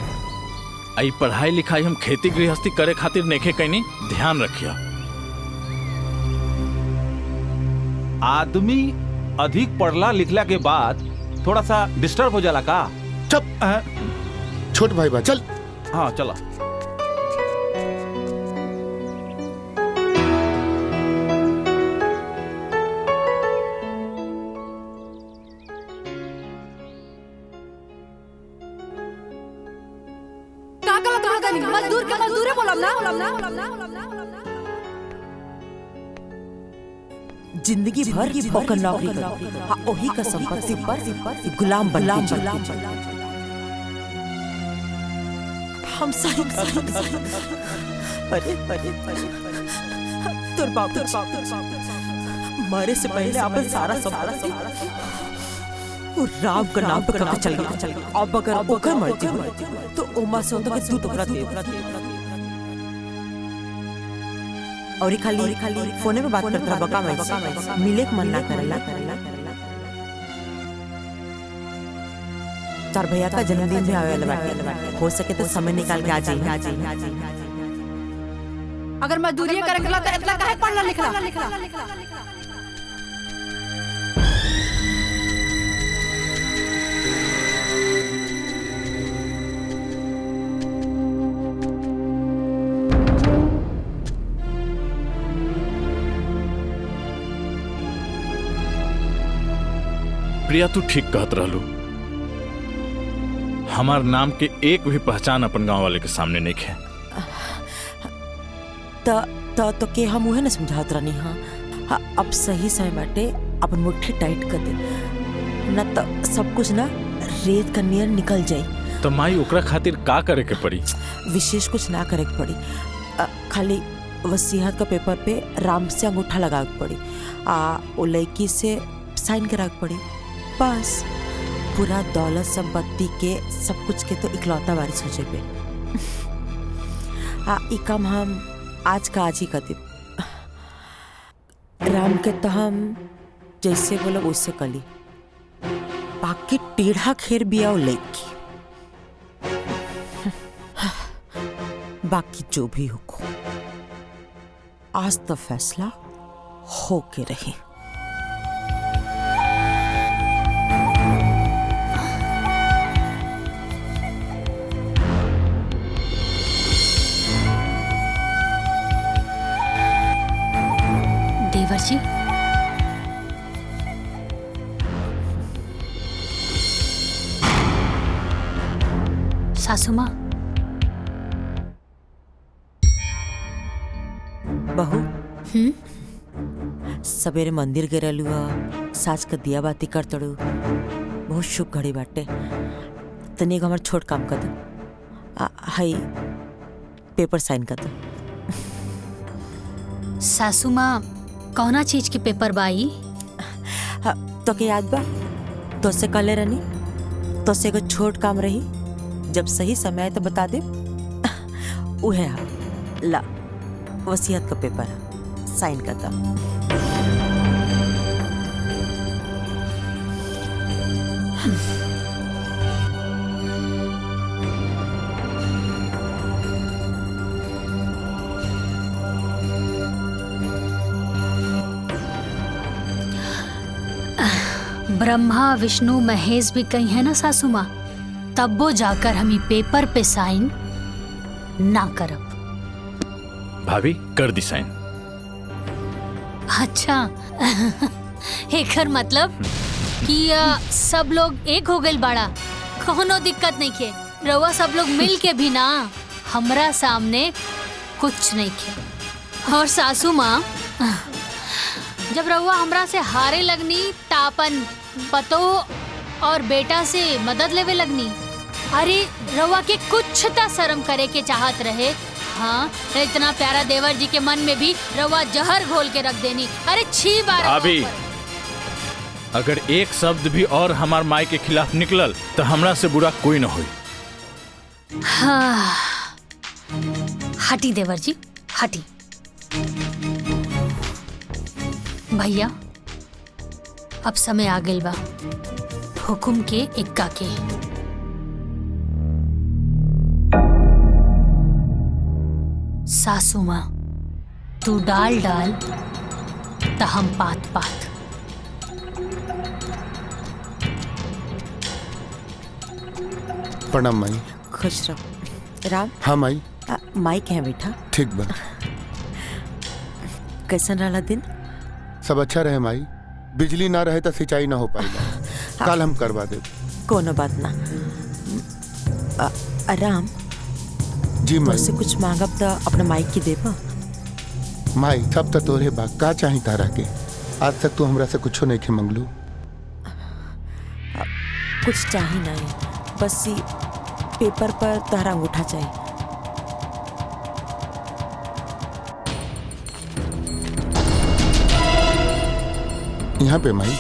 आई पढ़ाई लिखाई हम खेती गृहस्थी करे खातिर नेखे कहीं ध्यान रखिया। आदमी अधिक पढ़ला लिखला के बाद थोड़ा सा डिस्टर्ब हो जाला का। चुप छोट भाई बा चल। हाँ चला। मजदूर के मजदूरे बोलम ना। जिंदगी भर की ओकर नौकरी कर, हाँ ओही का संपत्ति पर गुलाम बन हम सही अरे तोर बाप मरे से पहले अपन सारा संपत्ति और राम का नाम पे कब चल गया। अब अगर ओकर मर्जी हो तो उमा से तो के 2 टुकड़ा दे। और ये खाली फोने में बात करता रहा बका मैं मिले के मन ना करला। तार भैया का जन्मदिन भी आवे वाला बाटे, हो सके तो समय निकाल के आ जाइए। अगर मजदूरी करे के ला तो इतना काहे पढ़ला लिखला। प्रिया तू ठीक कहत रहलू। हमार नाम के एक भी पहचान अपन गांव वाले के सामने नहीं है। तो के हम उहे न समझात रहनी। हाँ अब सही समय बाटे अपन मुट्ठी टाइट कर दे, न तो सब कुछ ना रेत का नियर निकल जाई। तो माई ओकरा खातिर का करे के पड़ी? विशेष कुछ ना करे के पड़ी, खाली वसीयत का पेपर पे राम से अंगूठा लगा के पड़ी, ओ लड़की से साइन करा के पड़ी। बस पूरा दौलत संपत्ति के सब कुछ के तो इकलौता वारिस हो जाए। ई काम हम आज का आज ही कर दे। राम के तो हम जैसे बोलो उससे कली, बाकी टेढ़ा खेर बिया लड़की। बाकी जो भी हो, आज तो फैसला हो के रहे। देवर जी, सासू माँ, बहू सवेरे मंदिर गिरलू, साज का दिया बाती कर तड़ू। बहुत शुभ घड़ी बाटे। तनिक हमार छोट काम कर दो, हाई पेपर साइन कर दो। सासू माँ कौना चीज के पेपर बाई? तो के याद बा तो से कले रहनी, तो से को छोट काम रही, जब सही समय आए तो बता दे। उहे ला वसीयत का पेपर साइन करता। ब्रह्मा विष्णु महेश भी कहीं है ना सासू माँ, तब वो जाकर हम ही पेपर पे साइन ना करब। भाभी कर दी साइन। अच्छा एकर मतलब कि सब लोग एक हो गए बाड़ा, कोनो दिक्कत नहीं के। रवा सब लोग मिल के भी ना हमरा सामने कुछ नहीं के। और सासू माँ, जब रवा हमरा से हारे लगनी तापन पतो और बेटा से मदद लेवे लगनी। अरे रवा के कुछ ता शर्म करे के चाहत रहे। हाँ, इतना प्यारा देवर जी के मन में भी रवा जहर घोल के रख देनी। अरे 6 बार भाभी, अगर एक शब्द भी और हमार माई के खिलाफ निकलल तो हमरा से बुरा कोई न होई। हाँ, हटी देवर जी हटी। भैया अब समय आ गइल बा, हुकुम के इक्का के। सासू माँ तू डाल डाल त हम पात पात। प्रणाम माई। खुश रहो। राम। हाँ माई। माई क्या बेटा? ठीक बा। कैसन रहा दिन? सब अच्छा रहे माई। बिजली ना रहे तो सिंचाई ना हो पाएगा। कल हम करवा दे। कोनो बात ना। राम जी माई। मुझसे कुछ मांगब तो अपने माई की देबा। माई सब तो तोरे बा, का चाही तारा के? आज तक तू हमरा से कुछो नहीं खे मंगलू। कुछ चाही नहीं, बस ये पेपर पर तारा अंगूठा चाहिए। यहाँ पे माई।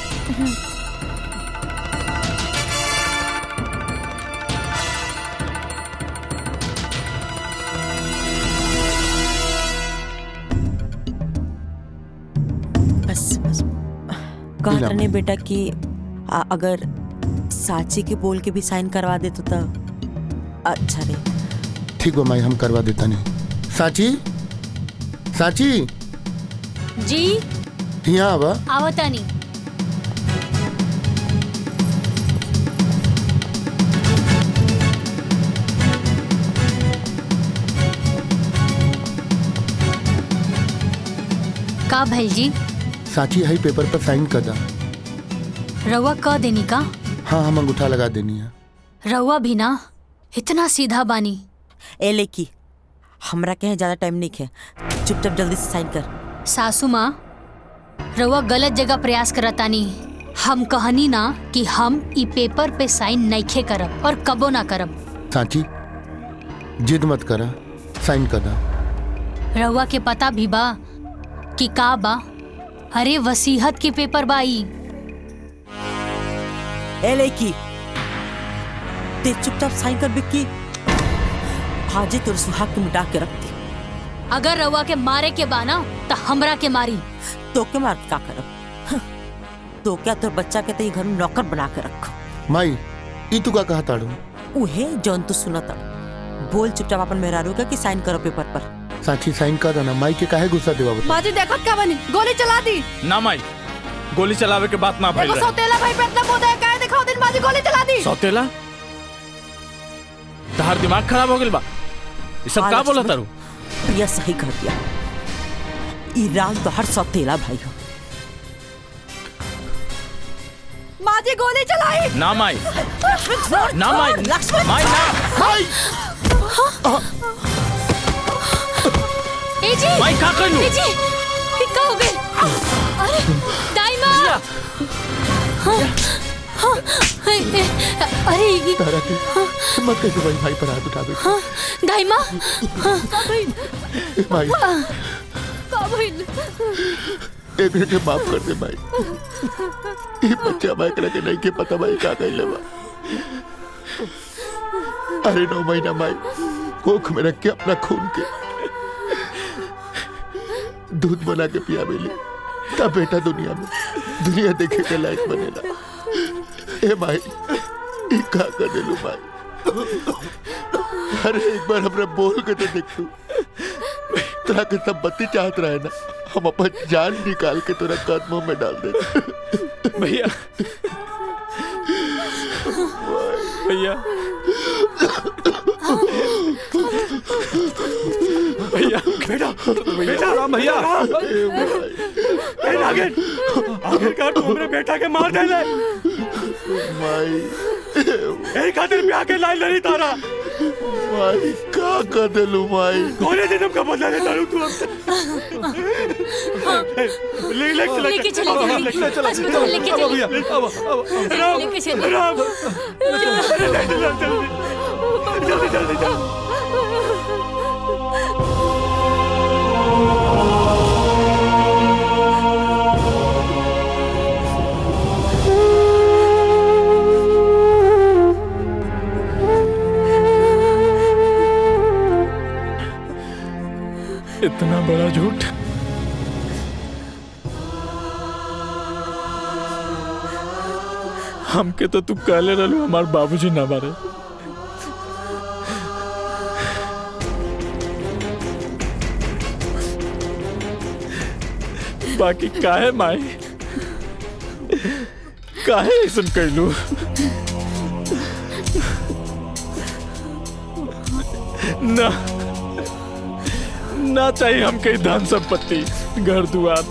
बस बस कह रहे बेटा कि अगर साची के बोल के भी साइन करवा दे तो अच्छा रहे। ठीक बा माई, हम करवा देता नहीं। साची, साची जी यहाँ आवा। आवता नहीं। का भैल जी? साची है पेपर पर साइन कर दा। रउआ क देनी का? हाँ हम अंगूठा लगा देनी है। रउआ भी ना इतना सीधा बानी। ए लेकी हमरा के ज्यादा टाइम नहीं है, चुपचाप जल्दी से साइन कर। सासू माँ रउआ गलत जगह प्रयास करतानी। हम कहनी ना कि हम ई पेपर पे साइन नइखे करब और कबो ना करब। साची जिद मत करा, साइन कर दा। रउआ के पता भी बा कि का बा? अरे वसीहत के पेपर बाई। ए लेकी ते चुपचाप साइन कर बिक्की। हाजी तोर सुहाग के मिटा के रख दी। अगर रउआ के मारे के बाना तो हमरा के मारी। तो के मार के का करब? तो क्या तोर बच्चा के ते घर में नौकर बना के रख। माई ई तू का कहा ताड़ू? उहे जौन तू सुनत बोल चुपचाप अपन मेहरारू का कि साइन करो पेपर पर। साची साइन कर देना। माई के काहे गुस्सा देवा बता? बाजी देखत का बनी, गोली चला दी। ना माई, गोली चलावे के बात ना भइल रहे। सौतेला भाई पे इतना बोधा है, काहे दिखाओ दिन बाजी गोली चला दी। सौतेला? तहार दिमाग खराब हो गेल बा। ये सब का बोला तारू? प्रिया सही कर दिया। ई राम तो हर सौतेला भाई हो। माजी गोली चलाई। ना माई, ना माई, माई ना। माई ए जी, माई का करू? ए जी, का हो गए? अरे दाई माँ। अरे तारा के मत कैसे भाई पर हाथ उठा बेटा। दाई माँ। माई का भइल? एक के माफ कर दे भाई। ये बच्चा भाई के नहीं के पता भाई का कहले बा। अरे 9 महीना माई कोख में रख के अपना खून के दूध बना के पिया बेली तब बेटा दुनिया देखे के लायक बनेला। ए माई ई का कर देलू भाई? अरे एक बार हमरा बोल के तो देख तू। तोरा के सब बत्ती चाहत रहे ना, हम अपन जान निकाल के तोरा कदमों में डाल दे। भैया भैया भैया बेटा बेटा राम भैया आखिरकार तू हमरे बेटा के मार देले। माई ए खातिर ब्याह के लाइन लड़ी तारा। माई का कर देलू माई? कोने जन्म का बदला ले तारू तू हमसे। लेके चलो अस्पताल लेके चलो भैया। लेके चलो राम जल्दी जल्दी इतना बड़ा झूठ। हमके तो तू कहले रहलू हमार बाबूजी ना मारे। बाकी काहे माई, काहे ऐसन कैलू? ना ना चाहिए हमके धन संपत्ति, घर दुआर।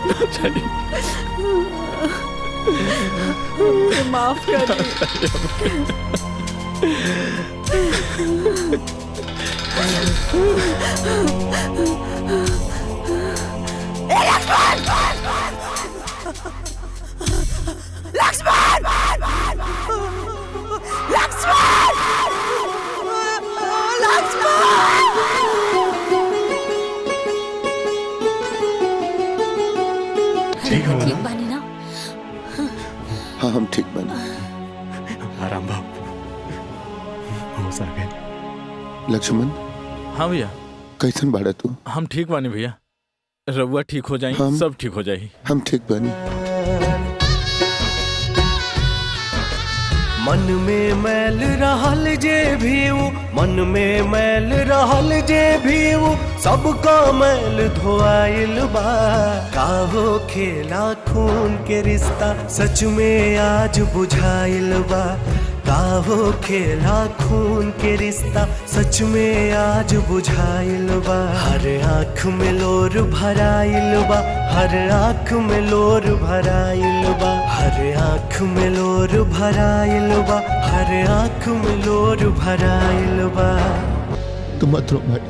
ना चाहिए। माफ कर लक्ष्मण! ठीक है ठीक बानी ना? हाँ हम ठीक बने। आराम बाबू, होश आ गए। लक्ष्मण, हाँ भैया। कैसन बाड़ा तू? हम ठीक बानी भैया, रउआ ठीक हो जाई, सब ठीक हो जाई। हम ठीक बानी। मन में मैल रहल जे भी वो, मन में मैल रहल जे भी वो, सबका मैल धोआइल बा। काहो खेला खून के रिश्ता सच में आज बुझाइल बा। काहो खेला खून के रिश्ता सच में आज बुझाइल बा। हर आँख में लोर भराइल बा, हर आँख में लोर भराइल बा, हर आँख में लोर भराइल बा, हर आँख में लोर भराइल बा। तू मत रो भाई।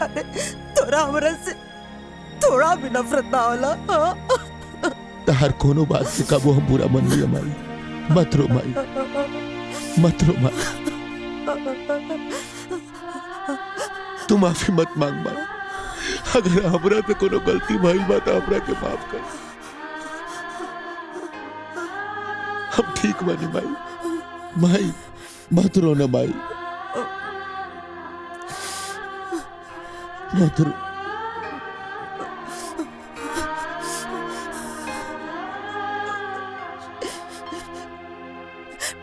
अरे तोरा हमरा से थोड़ा भी नफरत ना होला? हर कोनो बात से कबो हम बुरा मन लिया माई। मत रो माई, मत रो माई। तू माफी मत मांग माई। अगर हमरा से कोनो गलती भइल बा तो हमरा के माफ कर। हम ठीक बानी माई। माई मत रो ना माई, मत रो।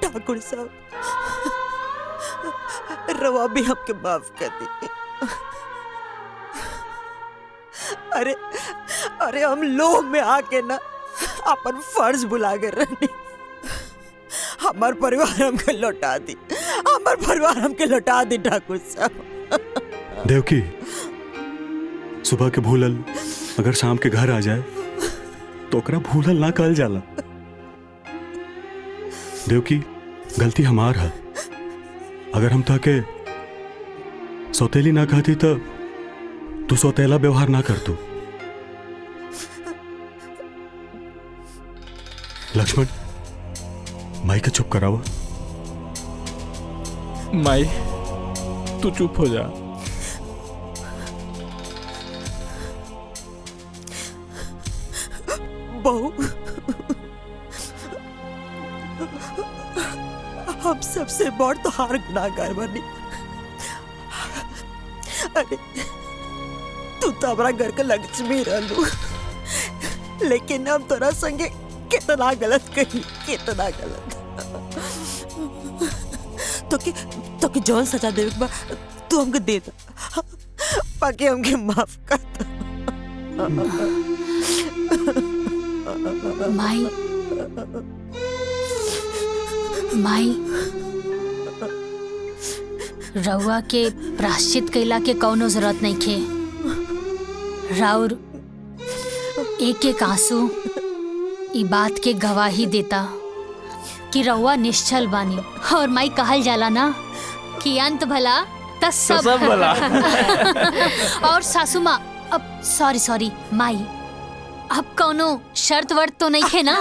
ठाकुर साहब, रवा भी हमके माफ कर दी। अरे अरे हम लोग में आके ना अपन फर्ज भुला कर रहनी। हमार परिवार हमके लौटा दी, हमार परिवार हमके लौटा दी ठाकुर साहब। देवकी, सुबह के भूलल अगर शाम के घर आ जाए तो ओकरा भूलल ना कहल जाला। देवकी, गलती हमार है। अगर हम ताके सौतेली ना कहती तो तू सौतेला व्यवहार ना कर तू। लक्ष्मण, माई के चुप कराओ। माई तू चुप हो जा। बहू, हम सबसे बड़ तो हार गुनाहगार बनी। अरे तू तो हमारा घर का लक्ष्मी रहलू, लेकिन हम तोरा संगे कितना गलत कही, कितना गलत। तो कि जौन सजा देवे के बा तू हमके दे दा, बाकी हमके माफ कर दा। माई, माई, रउआ के प्राश्चित कैला के कौनो जरूरत नहीं खे। राउर एक एक आंसू ई बात के गवाही देता कि रउआ निश्चल बानी। और माई कहल जाला ना कि अंत भला त सब भला। और सासू माँ, अब सॉरी माई, अब कौनो शर्त वर्त तो नहीं खे ना?